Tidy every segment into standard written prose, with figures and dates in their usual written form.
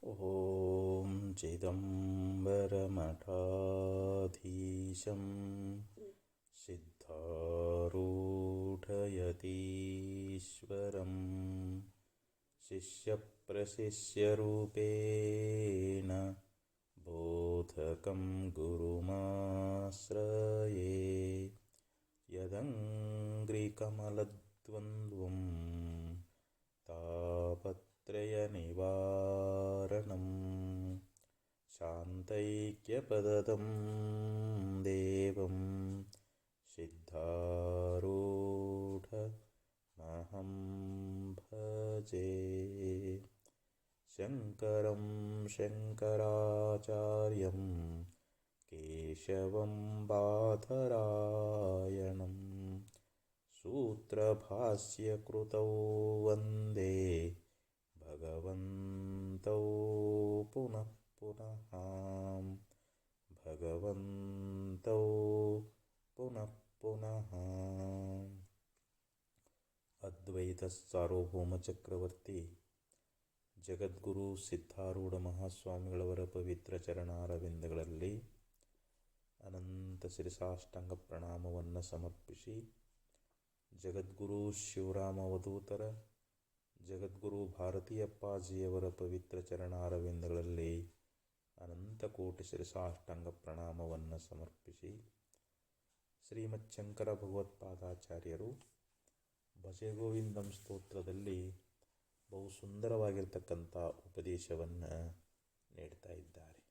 ॐ चिदम्बरमठाधीशं सिद्धारूढयतीश्वरं शिष्यप्रशिष्यरूपेण बोधकं गुरुमाश्रये यदङ्घ्रिकमलद्वन्द्वं तापत्रयनिवारणं शान्तैक्यपदं देवं सिद्धारूढमहं भजे। शङ्करं शङ्कराचार्यं केशवं बादरायणं सूत्रभाष्यकृतौ वन्दे भगवन्तौ पुनः पुनः भगवन्तौ पुनः पुनः। ಅದ್ವೈತ ಸಾರ್ವಭೌಮ ಚಕ್ರವರ್ತಿ ಜಗದ್ಗುರು ಸಿದ್ಧಾರೂಢ ಮಹಾಸ್ವಾಮಿಗಳವರ ಪವಿತ್ರ ಚರಣಾರವಿಂದಗಳಲ್ಲಿ ಅನಂತ ಶಿರಸಾಷ್ಟಾಂಗ ಪ್ರಣಾಮವನ್ನು ಸಮರ್ಪಿಸಿ, ಜಗದ್ಗುರು ಶಿವರಾಮ ಅವಧೂತರ ಜಗದ್ಗುರು ಭಾರತೀಯಪ್ಪಾಜಿಯವರ ಪವಿತ್ರ ಚರಣಾರವಿಂದಗಳಲ್ಲಿ ಅನಂತ ಕೋಟಿ ಶಿರಸಾಷ್ಟಾಂಗ ಪ್ರಣಾಮವನ್ನು ಸಮರ್ಪಿಸಿ, ಶ್ರೀಮಚ್ಛಂಕರ ಭಗವತ್ಪಾದಾಚಾರ್ಯರು ಭಜಗೋವಿಂದಂ ಸ್ತೋತ್ರದಲ್ಲಿ ಬಹು ಸುಂದರವಾಗಿರ್ತಕ್ಕಂಥ ಉಪದೇಶವನ್ನು ನೀಡ್ತಾ ಇದ್ದಾರೆ.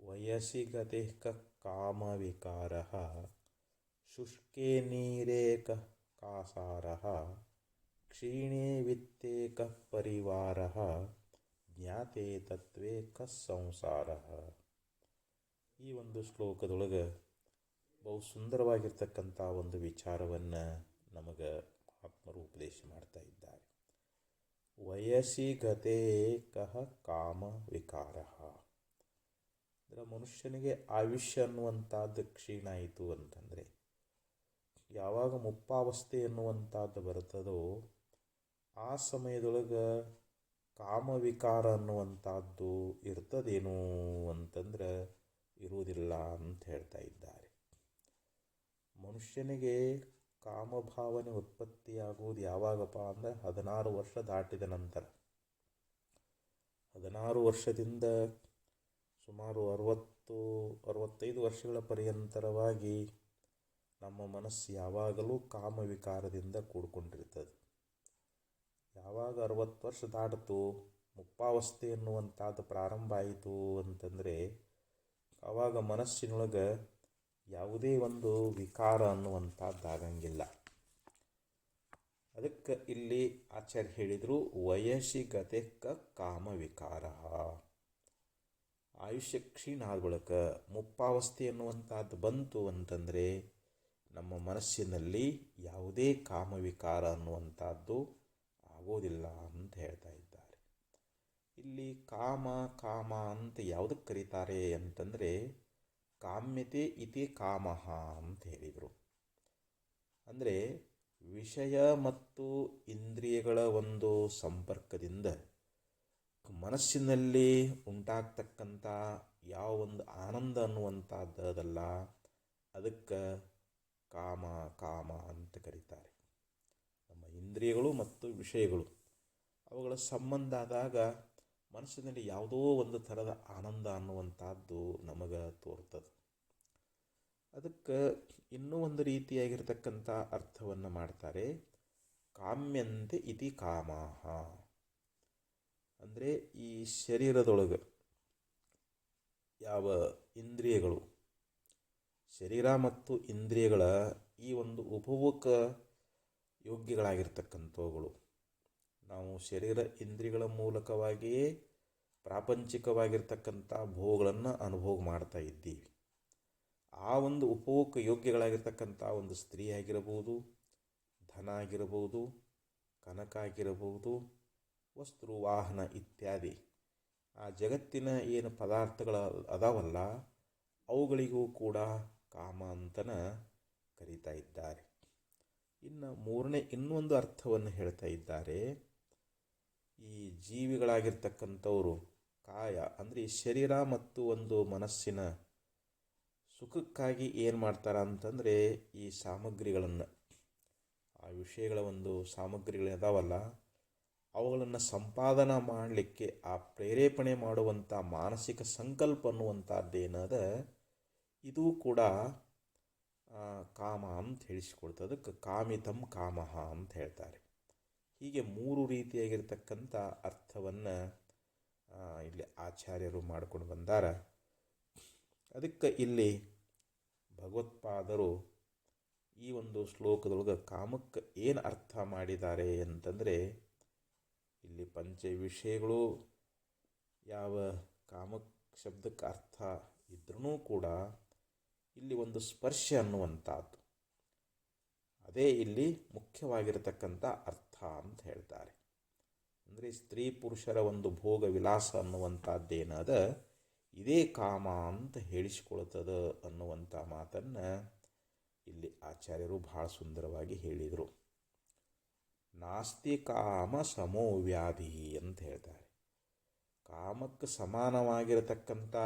ವಯಸ್ಸಿಗತೆ ಕಾಮವಿಕಾರ ಶುಷ್ಕೇ ನೀರೇ ಕಾಸಾರ ಕ್ಷೀಣೇ ವಿತ್ತೇ ಪರಿವಾರ ಜ್ಞಾತೆ ತತ್ವೇ ಸಂಸಾರ. ಈ ಒಂದು ಶ್ಲೋಕದೊಳಗೆ ಬಹು ಸುಂದರವಾಗಿರ್ತಕ್ಕಂಥ ಒಂದು ವಿಚಾರವನ್ನು ನಮಗೆ ಆತ್ಮರು ಉಪದೇಶ ಮಾಡ್ತಾ ಇದ್ದಾರೆ. ವಯಸ್ಸಿಗತೆ ಕಾಮ ವಿಕಾರ ಅಂದರೆ ಮನುಷ್ಯನಿಗೆ ಆಯುಷ್ಯ ಅನ್ನುವಂಥದ್ದು ಕ್ಷೀಣ ಆಯಿತು ಅಂತಂದರೆ, ಯಾವಾಗ ಮುಪ್ಪಾವಸ್ಥೆ ಎನ್ನುವಂಥದ್ದು ಬರ್ತದೋ ಆ ಸಮಯದೊಳಗೆ ಕಾಮವಿಕಾರ ಅನ್ನುವಂಥದ್ದು ಇರ್ತದೇನು ಅಂತಂದ್ರೆ ಇರುವುದಿಲ್ಲ ಅಂತ ಹೇಳ್ತಾ ಇದ್ದಾರೆ. ಮನುಷ್ಯನಿಗೆ ಕಾಮಭಾವನೆ ಉತ್ಪತ್ತಿಯಾಗುವುದು ಯಾವಾಗಪ್ಪ ಅಂದರೆ 16 ವರ್ಷ ದಾಟಿದ ನಂತರ. 16 ವರ್ಷದಿಂದ ಸುಮಾರು 60-65 ವರ್ಷಗಳ ಪರ್ಯಂತರವಾಗಿ ನಮ್ಮ ಮನಸ್ಸು ಯಾವಾಗಲೂ ಕಾಮವಿಕಾರದಿಂದ ಕೂಡ್ಕೊಂಡಿರ್ತದೆ. ಯಾವಾಗ 60 ವರ್ಷ ದಾಟಿತು, ಮುಪ್ಪಾವಸ್ಥೆ ಎನ್ನುವಂಥದ್ದು ಪ್ರಾರಂಭ ಆಯಿತು ಅಂತಂದರೆ ಆವಾಗ ಮನಸ್ಸಿನೊಳಗೆ ಯಾವುದೇ ಒಂದು ವಿಕಾರ ಅನ್ನುವಂಥದ್ದಾಗಂಗಿಲ್ಲ. ಅದಕ್ಕೆ ಇಲ್ಲಿ ಆಚಾರ್ಯ ಹೇಳಿದರು, ವಯಸ್ಸಿಗತೆ ಕಾಮ ವಿಕಾರ. ಆಯುಷ್ಯ ಕ್ಷೀಣ ಆದ ಬಳಿಕ ಮುಪ್ಪಾವಸ್ಥೆ ಎನ್ನುವಂಥದ್ದು ಬಂತು ಅಂತಂದರೆ ನಮ್ಮ ಮನಸ್ಸಿನಲ್ಲಿ ಯಾವುದೇ ಕಾಮವಿಕಾರ ಅನ್ನುವಂಥದ್ದು ಆಗೋದಿಲ್ಲ ಅಂತ ಹೇಳ್ತಾ ಇದ್ದಾರೆ. ಇಲ್ಲಿ ಕಾಮ ಕಾಮ ಅಂತ ಯಾವುದಕ್ಕೆ ಕರೀತಾರೆ ಅಂತಂದರೆ ಕಾಮ್ಯತೆ ಇತಿ ಕಾಮಃ ಅಂತ ಹೇಳಿದರು. ಅಂದರೆ ವಿಷಯ ಮತ್ತು ಇಂದ್ರಿಯಗಳ ಒಂದು ಸಂಪರ್ಕದಿಂದ ಮನಸ್ಸಿನಲ್ಲಿ ಉಂಟಾಗ್ತಕ್ಕಂಥ ಯಾವ ಒಂದು ಆನಂದ ಅನ್ನುವಂಥದ್ದಲ್ಲ, ಅದಕ್ಕೆ ಕಾಮ ಕಾಮ ಅಂತ ಕರೀತಾರೆ. ನಮ್ಮ ಇಂದ್ರಿಯಗಳು ಮತ್ತು ವಿಷಯಗಳು ಅವುಗಳ ಸಂಬಂಧ ಆದಾಗ ಮನಸ್ಸಿನಲ್ಲಿ ಯಾವುದೋ ಒಂದು ಥರದ ಆನಂದ ಅನ್ನುವಂಥದ್ದು ನಮಗೆ ತೋರ್ತದೆ. ಅದಕ್ಕೆ ಇನ್ನೂ ಒಂದು ರೀತಿಯಾಗಿರ್ತಕ್ಕಂಥ ಅರ್ಥವನ್ನು ಮಾಡ್ತಾರೆ, ಕಾಮ್ಯಂತೆ ಇತಿ ಕಾಮಃ. ಅಂದರೆ ಈ ಶರೀರದೊಳಗೆ ಯಾವ ಇಂದ್ರಿಯಗಳು, ಶರೀರ ಮತ್ತು ಇಂದ್ರಿಯಗಳ ಈ ಒಂದು ಉಪಭೋಗ ಯೋಗ್ಯಗಳಾಗಿರ್ತಕ್ಕಂಥವುಗಳು, ನಾವು ಶರೀರ ಇಂದ್ರಿಯಗಳ ಮೂಲಕವಾಗಿಯೇ ಪ್ರಾಪಂಚಿಕವಾಗಿರ್ತಕ್ಕಂಥ ಭೋಗಗಳನ್ನು ಅನುಭೋಗ ಮಾಡ್ತಾ ಇದ್ದೀವಿ. ಆ ಒಂದು ಉಪಭೋಗ ಯೋಗ್ಯಗಳಾಗಿರ್ತಕ್ಕಂಥ ಒಂದು ಸ್ತ್ರೀ ಆಗಿರಬಹುದು, ಧನ ಆಗಿರಬಹುದು, ಕನಕ ಆಗಿರಬಹುದು, ವಸ್ತು ವಾಹನ ಇತ್ಯಾದಿ ಆ ಜಗತ್ತಿನ ಏನು ಪದಾರ್ಥಗಳು ಅದಾವಲ್ಲ ಅವುಗಳಿಗೂ ಕೂಡ ಕಾಮ ಅಂತನ ಕರೀತಾ ಇದ್ದಾರೆ. ಇನ್ನು ಮೂರನೇ ಇನ್ನೊಂದು ಅರ್ಥವನ್ನು ಹೇಳ್ತಾ ಇದ್ದಾರೆ. ಈ ಜೀವಿಗಳಾಗಿರ್ತಕ್ಕಂಥವರು ಕಾಯ ಅಂದರೆ ಈ ಶರೀರ ಮತ್ತು ಒಂದು ಮನಸ್ಸಿನ ಸುಖಕ್ಕಾಗಿ ಏನು ಮಾಡ್ತಾರ ಅಂತಂದರೆ ಈ ಸಾಮಗ್ರಿಗಳನ್ನು, ಆ ವಿಷಯಗಳ ಒಂದು ಸಾಮಗ್ರಿಗಳಿದಾವಲ್ಲ ಅವುಗಳನ್ನು ಸಂಪಾದನೆ ಮಾಡಲಿಕ್ಕೆ ಆ ಪ್ರೇರೇಪಣೆ ಮಾಡುವಂಥ ಮಾನಸಿಕ ಸಂಕಲ್ಪ ಅನ್ನುವಂಥದ್ದೇನದ ಇದು ಕೂಡ ಕಾಮ ಅಂತ ಹೇಳಿಸಿಕೊಡ್ತದೆ. ಅದಕ್ಕೆ ಕಾಮಿತಂ ಕಾಮಹ ಅಂತ ಹೇಳ್ತಾರೆ. ಹೀಗೆ ಮೂರು ರೀತಿಯಾಗಿರ್ತಕ್ಕಂಥ ಅರ್ಥವನ್ನು ಇಲ್ಲಿ ಆಚಾರ್ಯರು ಮಾಡ್ಕೊಂಡು ಬಂದಾರ. ಅದಕ್ಕೆ ಇಲ್ಲಿ ಭಗವತ್ಪಾದರು ಈ ಒಂದು ಶ್ಲೋಕದೊಳಗೆ ಕಾಮಕ್ಕೆ ಏನು ಅರ್ಥ ಮಾಡಿದ್ದಾರೆ ಅಂತಂದರೆ, ಇಲ್ಲಿ ಪಂಚ ವಿಷಯಗಳು ಯಾವ ಕಾಮಕ್ ಶಬ್ದಕ್ಕೆ ಅರ್ಥ ಇದ್ರೂ ಕೂಡ ಇಲ್ಲಿ ಒಂದು ಸ್ಪರ್ಶ ಅನ್ನುವಂಥದ್ದು ಅದೇ ಇಲ್ಲಿ ಮುಖ್ಯವಾಗಿರತಕ್ಕಂಥ ಅರ್ಥ ಅಂತ ಹೇಳ್ತಾರೆ. ಅಂದರೆ ಸ್ತ್ರೀ ಪುರುಷರ ಒಂದು ಭೋಗ ವಿಲಾಸ ಅನ್ನುವಂಥದ್ದೇನದ ಇದೇ ಕಾಮ ಅಂತ ಹೇಳಿಸಿಕೊಳ್ತದ ಅನ್ನುವಂಥ ಮಾತನ್ನು ಇಲ್ಲಿ ಆಚಾರ್ಯರು ಬಹಳ ಸುಂದರವಾಗಿ ಹೇಳಿದರು. ನಾಸ್ತಿ ಕಾಮ ಸಮೋ ವ್ಯಾಧಿ ಅಂತ ಹೇಳ್ತಾರೆ. ಕಾಮಕ್ಕೆ ಸಮಾನವಾಗಿರತಕ್ಕಂಥ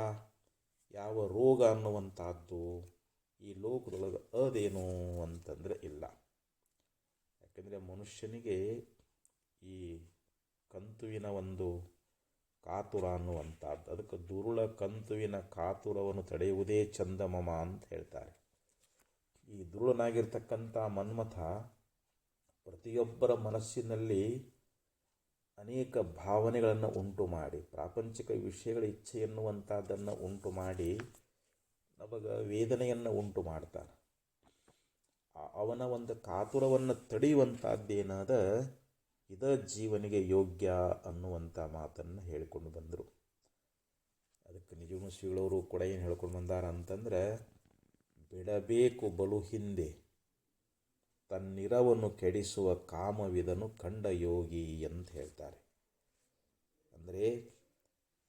ಯಾವ ರೋಗ ಅನ್ನುವಂಥದ್ದು ಈ ಲೋಕದೊಳಗೆ ಅದೇನು ಅಂತಂದರೆ ಇಲ್ಲ. ಯಾಕೆಂದರೆ ಮನುಷ್ಯನಿಗೆ ಈ ಕಂತುವಿನ ಒಂದು ಕಾತುರ ಅನ್ನುವಂಥದ್ದು, ಅದಕ್ಕೆ ದುರುಳ ಕಂತುವಿನ ಕಾತುರವನ್ನು ತಡೆಯುವುದೇ ಚಂದಮಮ ಅಂತ ಹೇಳ್ತಾರೆ. ಈ ದುರುಳನಾಗಿರ್ತಕ್ಕಂಥ ಮನ್ಮಥ ಪ್ರತಿಯೊಬ್ಬರ ಮನಸ್ಸಿನಲ್ಲಿ ಅನೇಕ ಭಾವನೆಗಳನ್ನು ಉಂಟು ಮಾಡಿ, ಪ್ರಾಪಂಚಿಕ ವಿಷಯಗಳ ಇಚ್ಛೆ ಎನ್ನುವಂಥದ್ದನ್ನು ಉಂಟು ಮಾಡಿ ನಮಗೆ ವೇದನೆಯನ್ನು ಉಂಟು ಮಾಡ್ತಾನೆ. ಅವನ ಒಂದು ಕಾತುರವನ್ನು ತಡೆಯುವಂಥದ್ದೇನಾದ ಇದ ಜೀವನಿಗೆ ಯೋಗ್ಯ ಅನ್ನುವಂಥ ಮಾತನ್ನು ಹೇಳಿಕೊಂಡು ಬಂದರು. ಅದಕ್ಕೆ ನಿಜಮುಷಿಗಳವರು ಕೂಡ ಏನು ಹೇಳ್ಕೊಂಡು ಬಂದಾರ ಅಂತಂದರೆ, ಬಿಡಬೇಕು ಬಲು ಹಿಂದೆ ತನ್ನಿರವನ್ನು ಕೆಡಿಸುವ ಕಾಮವಿದನು ಕಂಡ ಯೋಗಿ ಅಂತ ಹೇಳ್ತಾರೆ. ಅಂದರೆ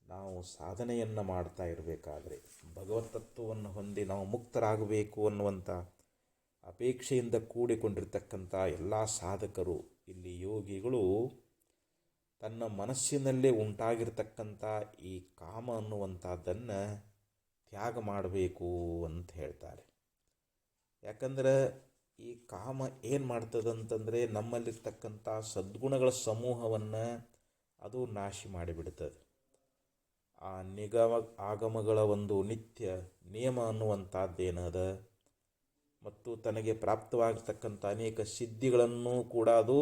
ನಾವು ಸಾಧನೆಯನ್ನು ಮಾಡ್ತಾ ಇರಬೇಕಾದ್ರೆ, ಭಗವತ್ ತತ್ವವನ್ನು ಹೊಂದಿ ನಾವು ಮುಕ್ತರಾಗಬೇಕು ಅನ್ನುವಂಥ ಅಪೇಕ್ಷೆಯಿಂದ ಕೂಡಿಕೊಂಡಿರ್ತಕ್ಕಂಥ ಎಲ್ಲ ಸಾಧಕರು, ಇಲ್ಲಿ ಯೋಗಿಗಳು ತನ್ನ ಮನಸ್ಸಿನಲ್ಲೇ ಉಂಟಾಗಿರ್ತಕ್ಕಂಥ ಈ ಕಾಮ ಅನ್ನುವಂಥದ್ದನ್ನು ತ್ಯಾಗ ಮಾಡಬೇಕು ಅಂತ ಹೇಳ್ತಾರೆ. ಯಾಕಂದರೆ ಈ ಕಾಮ ಏನು ಮಾಡ್ತದಂತಂದರೆ ನಮ್ಮಲ್ಲಿರ್ತಕ್ಕಂಥ ಸದ್ಗುಣಗಳ ಸಮೂಹವನ್ನು ಅದು ನಾಶ ಮಾಡಿಬಿಡ್ತದೆ. ಆ ನಿಗಮ ಆಗಮಗಳ ಒಂದು ನಿತ್ಯ ನಿಯಮ ಅನ್ನುವಂಥದ್ದೇನದ ಮತ್ತು ತನಗೆ ಪ್ರಾಪ್ತವಾಗಿರ್ತಕ್ಕಂಥ ಅನೇಕ ಸಿದ್ಧಿಗಳನ್ನು ಕೂಡ ಅದು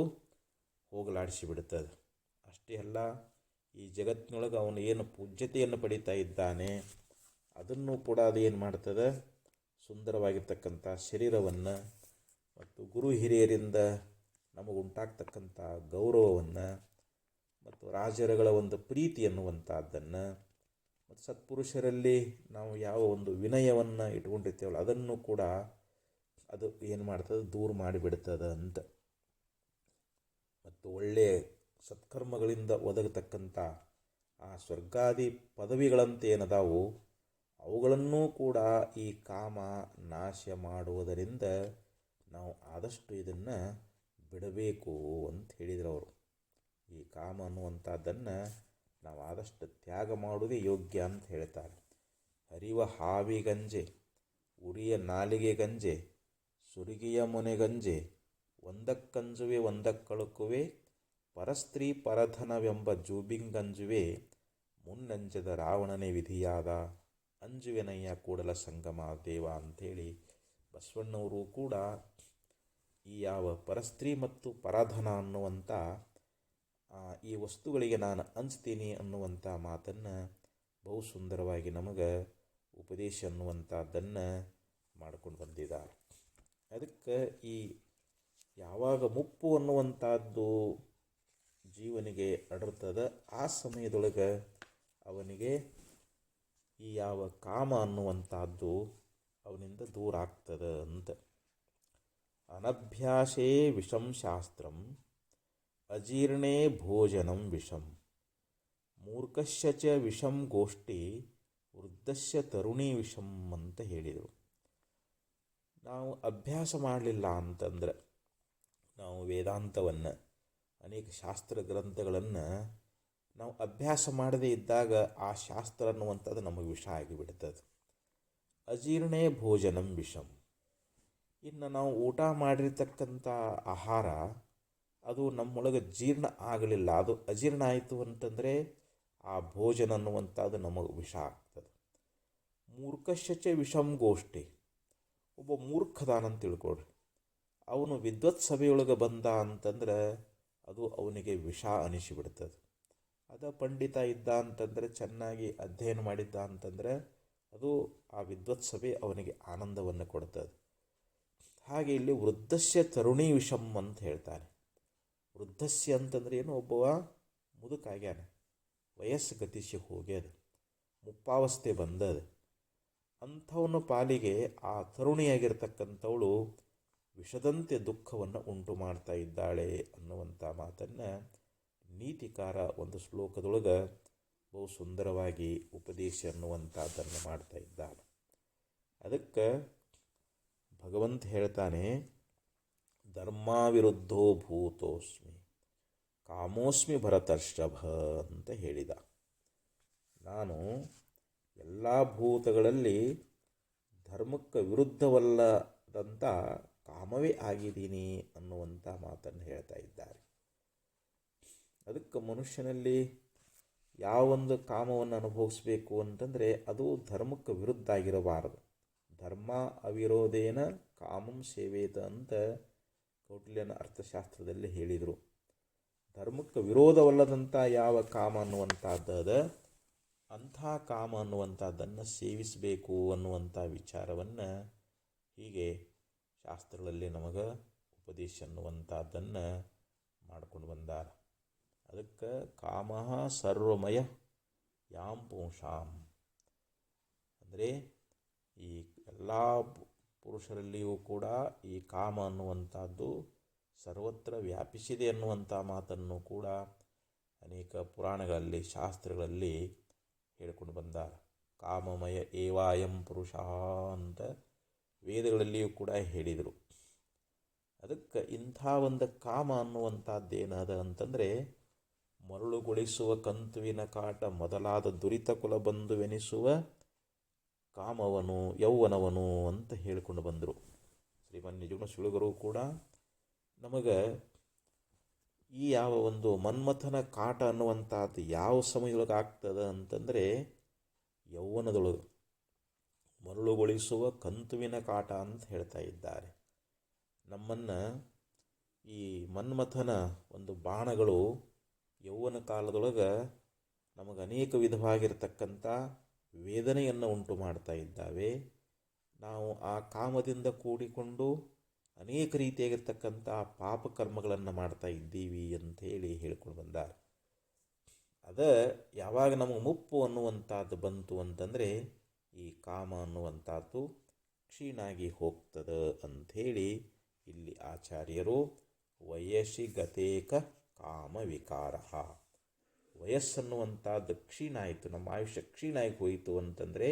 ಹೋಗಲಾಡಿಸಿಬಿಡ್ತದೆ. ಅಷ್ಟೇ ಅಲ್ಲ, ಈ ಜಗತ್ತಿನೊಳಗೆ ಅವನು ಏನು ಪೂಜ್ಯತೆಯನ್ನು ಪಡೀತಾ ಇದ್ದಾನೆ ಅದನ್ನು ಕೂಡ ಅದು ಏನು ಮಾಡ್ತದೆ, ಸುಂದರವಾಗಿರ್ತಕ್ಕಂಥ ಶರೀರವನ್ನು ಮತ್ತು ಗುರು ಹಿರಿಯರಿಂದ ನಮಗುಂಟಾಗ್ತಕ್ಕಂಥ ಗೌರವವನ್ನು ಮತ್ತು ರಾಜರುಗಳ ಒಂದು ಪ್ರೀತಿ ಅನ್ನುವಂಥದ್ದನ್ನು ಮತ್ತು ಸತ್ಪುರುಷರಲ್ಲಿ ನಾವು ಯಾವ ಒಂದು ವಿನಯವನ್ನು ಇಟ್ಕೊಂಡಿರ್ತೇವಲ್ಲ ಅದನ್ನು ಕೂಡ ಅದು ಏನು ಮಾಡ್ತದೆ, ದೂರ ಮಾಡಿಬಿಡ್ತದೆ ಅಂತ. ಮತ್ತು ಒಳ್ಳೆಯ ಸತ್ಕರ್ಮಗಳಿಂದ ಒದಗತಕ್ಕಂಥ ಆ ಸ್ವರ್ಗಾದಿ ಪದವಿಗಳಂತೆ ಏನದಾವು ಅವುಗಳನ್ನೂ ಕೂಡ ಈ ಕಾಮ ನಾಶ ಮಾಡುವುದರಿಂದ ನಾವು ಆದಷ್ಟು ಇದನ್ನು ಬಿಡಬೇಕು ಅಂತ ಹೇಳಿದರು ಅವರು. ಈ ಕಾಮ ಅನ್ನುವಂಥದ್ದನ್ನು ನಾವು ಆದಷ್ಟು ತ್ಯಾಗ ಮಾಡುವುದೇ ಯೋಗ್ಯ ಅಂತ ಹೇಳ್ತಾರೆ. ಹರಿವ ಹಾವಿಗಂಜೆ ಉರಿಯ ನಾಲಿಗೆ ಗಂಜೆ ಸುರಿಗಿಯ ಮೊನೆಗಂಜೆ ಒಂದಕ್ಕಂಜುವೆ ಒಂದಕ್ಕಳುಕುವೆ ಪರಸ್ತ್ರೀ ಪರಧನವೆಂಬ ಜೂಬಿಂಗಂಜುವೆ ಮುನ್ನಂಜದ ರಾವಣನೇ ವಿಧಿಯಾದ ಅಂಜುವೆನಯ್ಯ ಕೂಡಲ ಸಂಗಮ ದೇವ ಅಂಥೇಳಿ ಬಸವಣ್ಣವರು ಕೂಡ ಈ ಯಾವ ಪರಸ್ತ್ರೀ ಮತ್ತು ಪರಧನ ಅನ್ನುವಂಥ ಈ ವಸ್ತುಗಳಿಗೆ ನಾನು ಅಂಜ್ತೀನಿ ಅನ್ನುವಂಥ ಮಾತನ್ನು ಬಹು ಸುಂದರವಾಗಿ ನಮಗೆ ಉಪದೇಶ ಅನ್ನುವಂಥದ್ದನ್ನು ಮಾಡ್ಕೊಂಡು ಬಂದಿದ್ದಾರೆ. ಅದಕ್ಕೆ ಈ ಯಾವಾಗ ಮುಪ್ಪು ಅನ್ನುವಂಥದ್ದು ಜೀವನಿಗೆ ಅಡರ್ತದೆ ಆ ಸಮಯದೊಳಗೆ ಅವನಿಗೆ ಈ ಯಾವ ಕಾಮ ಅನ್ನುವಂಥದ್ದು ಅವನಿಂದ ದೂರ ಆಗ್ತದೆ ಅಂತ. ಅನಭ್ಯಾಸೇ ವಿಷಂ ಶಾಸ್ತ್ರಂ ಅಜೀರ್ಣೇ ಭೋಜನಂ ವಿಷಂ ಮೂರ್ಖಸ್ಯ ಚ ವಿಷಂ ಗೋಷ್ಠಿ ವೃದ್ಧಸ್ಯ ತರುಣಿ ವಿಷಂ ಅಂತ ಹೇಳಿದರು. ನಾವು ಅಭ್ಯಾಸ ಮಾಡಲಿಲ್ಲ ಅಂತಂದರೆ, ನಾವು ವೇದಾಂತವನ್ನು ಅನೇಕ ಶಾಸ್ತ್ರ ಗ್ರಂಥಗಳನ್ನು ನಾವು ಅಭ್ಯಾಸ ಮಾಡದೇ ಇದ್ದಾಗ ಆ ಶಾಸ್ತ್ರ ಅನ್ನುವಂಥದ್ದು ನಮಗೆ ವಿಷ ಆಗಿಬಿಡ್ತದೆ. ಅಜೀರ್ಣೇ ಭೋಜನಂ ವಿಷಂ. ಇನ್ನು ನಾವು ಊಟ ಮಾಡಿರ್ತಕ್ಕಂಥ ಆಹಾರ ಅದು ನಮ್ಮೊಳಗೆ ಜೀರ್ಣ ಆಗಲಿಲ್ಲ, ಅದು ಅಜೀರ್ಣ ಆಯಿತು ಅಂತಂದರೆ ಆ ಭೋಜನ ಅನ್ನುವಂಥದ್ದು ನಮಗೆ ವಿಷ ಆಗ್ತದೆ. ಮೂರ್ಖಶ್ಚ ವಿಷಂ ಗೋಷ್ಠಿ. ಒಬ್ಬ ಮೂರ್ಖದಾನಂತ ತಿಳ್ಕೊಳ್ರಿ, ಅವನು ವಿದ್ವತ್ ಸಭೆಯೊಳಗೆ ಬಂದ ಅಂತಂದ್ರೆ ಅದು ಅವನಿಗೆ ವಿಷ ಅನಿಸಿಬಿಡ್ತದೆ. ಪಂಡಿತ ಇದ್ದ ಅಂತಂದರೆ, ಚೆನ್ನಾಗಿ ಅಧ್ಯಯನ ಮಾಡಿದ್ದ ಅಂತಂದರೆ ಅದು ಆ ವಿದ್ವತ್ ಸಭೆ ಅವನಿಗೆ ಆನಂದವನ್ನು ಕೊಡ್ತದೆ. ಹಾಗೆ ಇಲ್ಲಿ ವೃದ್ಧಸ್ಯ ತರುಣಿ ವಿಷಂ ಅಂತ ಹೇಳ್ತಾನೆ. ವೃದ್ಧಸ್ಯ ಅಂತಂದ್ರೆ ಏನು, ಒಬ್ಬವ ಮುದುಕಾಗ್ಯಾನ, ವಯಸ್ಸು ಗತಿಸಿ ಹೋಗ್ಯದ, ಮುಪ್ಪಾವಸ್ಥೆ ಬಂದದ, ಅಂಥವನ ಪಾಲಿಗೆ ಆ ತರುಣಿಯಾಗಿರ್ತಕ್ಕಂಥವಳು ವಿಷದಂತೆ ದುಃಖವನ್ನು ಉಂಟು ಮಾಡ್ತಾ ಇದ್ದಾಳೆ ಅನ್ನುವಂಥ ಮಾತನ್ನು ನೀತಿಕಾರ ಒಂದು ಶ್ಲೋಕದೊಳಗೆ ಬಹು ಸುಂದರವಾಗಿ ಉಪದೇಶ ಅನ್ನುವಂಥದ್ದನ್ನು ಮಾಡ್ತಾ ಇದ್ದಾನೆ. ಅದಕ್ಕೆ ಭಗವಂತ ಹೇಳ್ತಾನೆ, ಧರ್ಮಾವಿರುದ್ಧೋ ಭೂತೋಸ್ಮಿ ಕಾಮೋಸ್ಮಿ ಭರತರ್ಷಭ ಅಂತ ಹೇಳಿದ. ನಾನು ಎಲ್ಲ ಭೂತಗಳಲ್ಲಿ ಧರ್ಮಕ್ಕೆ ವಿರುದ್ಧವಲ್ಲದಂಥ ಕಾಮವೇ ಆಗಿದ್ದೀನಿ ಅನ್ನುವಂಥ ಮಾತನ್ನು ಹೇಳ್ತಾ ಇದ್ದಾರೆ. ಅದಕ್ಕೆ ಮನುಷ್ಯನಲ್ಲಿ ಯಾವೊಂದು ಕಾಮವನ್ನು ಅನುಭವಿಸಬೇಕು ಅಂತಂದರೆ ಅದು ಧರ್ಮಕ್ಕೆ ವಿರುದ್ಧ ಆಗಿರಬಾರದು. ಧರ್ಮ ಅವಿರೋಧೇನ ಕಾಮಂ ಸೇವೇತ ಅಂತ ಕೌಟಿಲ್ಯನ ಅರ್ಥಶಾಸ್ತ್ರದಲ್ಲಿ ಹೇಳಿದರು. ಧರ್ಮಕ್ಕೆ ವಿರೋಧವಲ್ಲದಂಥ ಯಾವ ಕಾಮ ಅನ್ನುವಂಥದ್ದು ಅಂಥ ಕಾಮ ಅನ್ನುವಂಥದ್ದನ್ನು ಸೇವಿಸಬೇಕು ಅನ್ನುವಂಥ ವಿಚಾರವನ್ನು ಹೀಗೆ ಶಾಸ್ತ್ರಗಳಲ್ಲಿ ನಮಗೆ ಉಪದೇಶ ಅನ್ನುವಂಥದ್ದನ್ನು ಮಾಡ್ಕೊಂಡು ಬಂದಾರ. ಅದಕ್ಕೆ ಕಾಮ ಸರ್ವಮಯ ಯಾಂ ಪುಂಸಾಂ ಅಂದರೆ ಈ ಎಲ್ಲ ಪುರುಷರಲ್ಲಿಯೂ ಕೂಡ ಈ ಕಾಮ ಅನ್ನುವಂಥದ್ದು ಸರ್ವತ್ರ ವ್ಯಾಪಿಸಿದೆ ಅನ್ನುವಂಥ ಮಾತನ್ನು ಕೂಡ ಅನೇಕ ಪುರಾಣಗಳಲ್ಲಿ ಶಾಸ್ತ್ರಗಳಲ್ಲಿ ಹೇಳಿಕೊಂಡು ಬಂದಾರ. ಕಾಮಮಯ ಏವಾಯಂ ಪುರುಷ ಅಂತ ವೇದಗಳಲ್ಲಿಯೂ ಕೂಡ ಹೇಳಿದರು. ಅದಕ್ಕೆ ಇಂಥ ಒಂದು ಕಾಮ ಅನ್ನುವಂಥದ್ದೇನದ ಅಂತಂದರೆ ಮರಳುಗೊಳಿಸುವ ಕಂತುವಿನ ಕಾಟ ಮೊದಲಾದ ದುರಿತ ಕುಲ ಬಂದುವೆನಿಸುವ ಕಾಮವನು ಯೌವನವನು ಅಂತ ಹೇಳಿಕೊಂಡು ಬಂದರು. ಶ್ರೀಮನ್ ನಿಜಗುಣ ಸುಳುಗರು ಕೂಡ ನಮಗೆ ಈ ಯಾವ ಒಂದು ಮನ್ಮಥನ ಕಾಟ ಅನ್ನುವಂಥದ್ದು ಯಾವ ಸಮಯದೊಳಗೆ ಆಗ್ತದೆ ಅಂತಂದರೆ ಯೌವನದೊಳಗೆ ಮರಳುಗೊಳಿಸುವ ಕಂತುವಿನ ಕಾಟ ಅಂತ ಹೇಳ್ತಾ ಇದ್ದಾರೆ. ನಮ್ಮನ್ನು ಈ ಮನ್ಮಥನ ಒಂದು ಬಾಣಗಳು ಯೌವನ ಕಾಲದೊಳಗೆ ನಮಗೆ ಅನೇಕ ವಿಧವಾಗಿರ್ತಕ್ಕಂಥ ವೇದನೆಯನ್ನು ಉಂಟು ಮಾಡ್ತಾ ಇದ್ದಾವೆ. ನಾವು ಆ ಕಾಮದಿಂದ ಕೂಡಿಕೊಂಡು ಅನೇಕ ರೀತಿಯಾಗಿರ್ತಕ್ಕಂಥ ಪಾಪಕರ್ಮಗಳನ್ನು ಮಾಡ್ತಾ ಇದ್ದೀವಿ ಅಂಥೇಳಿ ಹೇಳ್ಕೊಂಡು ಬಂದಾರೆ. ಯಾವಾಗ ನಮಗೆ ಮುಪ್ಪು ಅನ್ನುವಂಥದ್ದು ಬಂತು ಅಂತಂದರೆ ಈ ಕಾಮ ಅನ್ನುವಂಥದ್ದು ಕ್ಷೀಣಾಗಿ ಹೋಗ್ತದೆ ಅಂಥೇಳಿ ಇಲ್ಲಿ ಆಚಾರ್ಯರು ವಯಸ್ಸಿಗತೇಕ ಕಾಮ ವಿಕಾರ, ವಯಸ್ಸನ್ನುವಂಥದ್ದು ಕ್ಷೀಣ ಆಯಿತು, ನಮ್ಮ ಆಯುಷ್ಯ ಕ್ಷೀಣ ಆಗಿ ಹೋಯಿತು ಅಂತಂದರೆ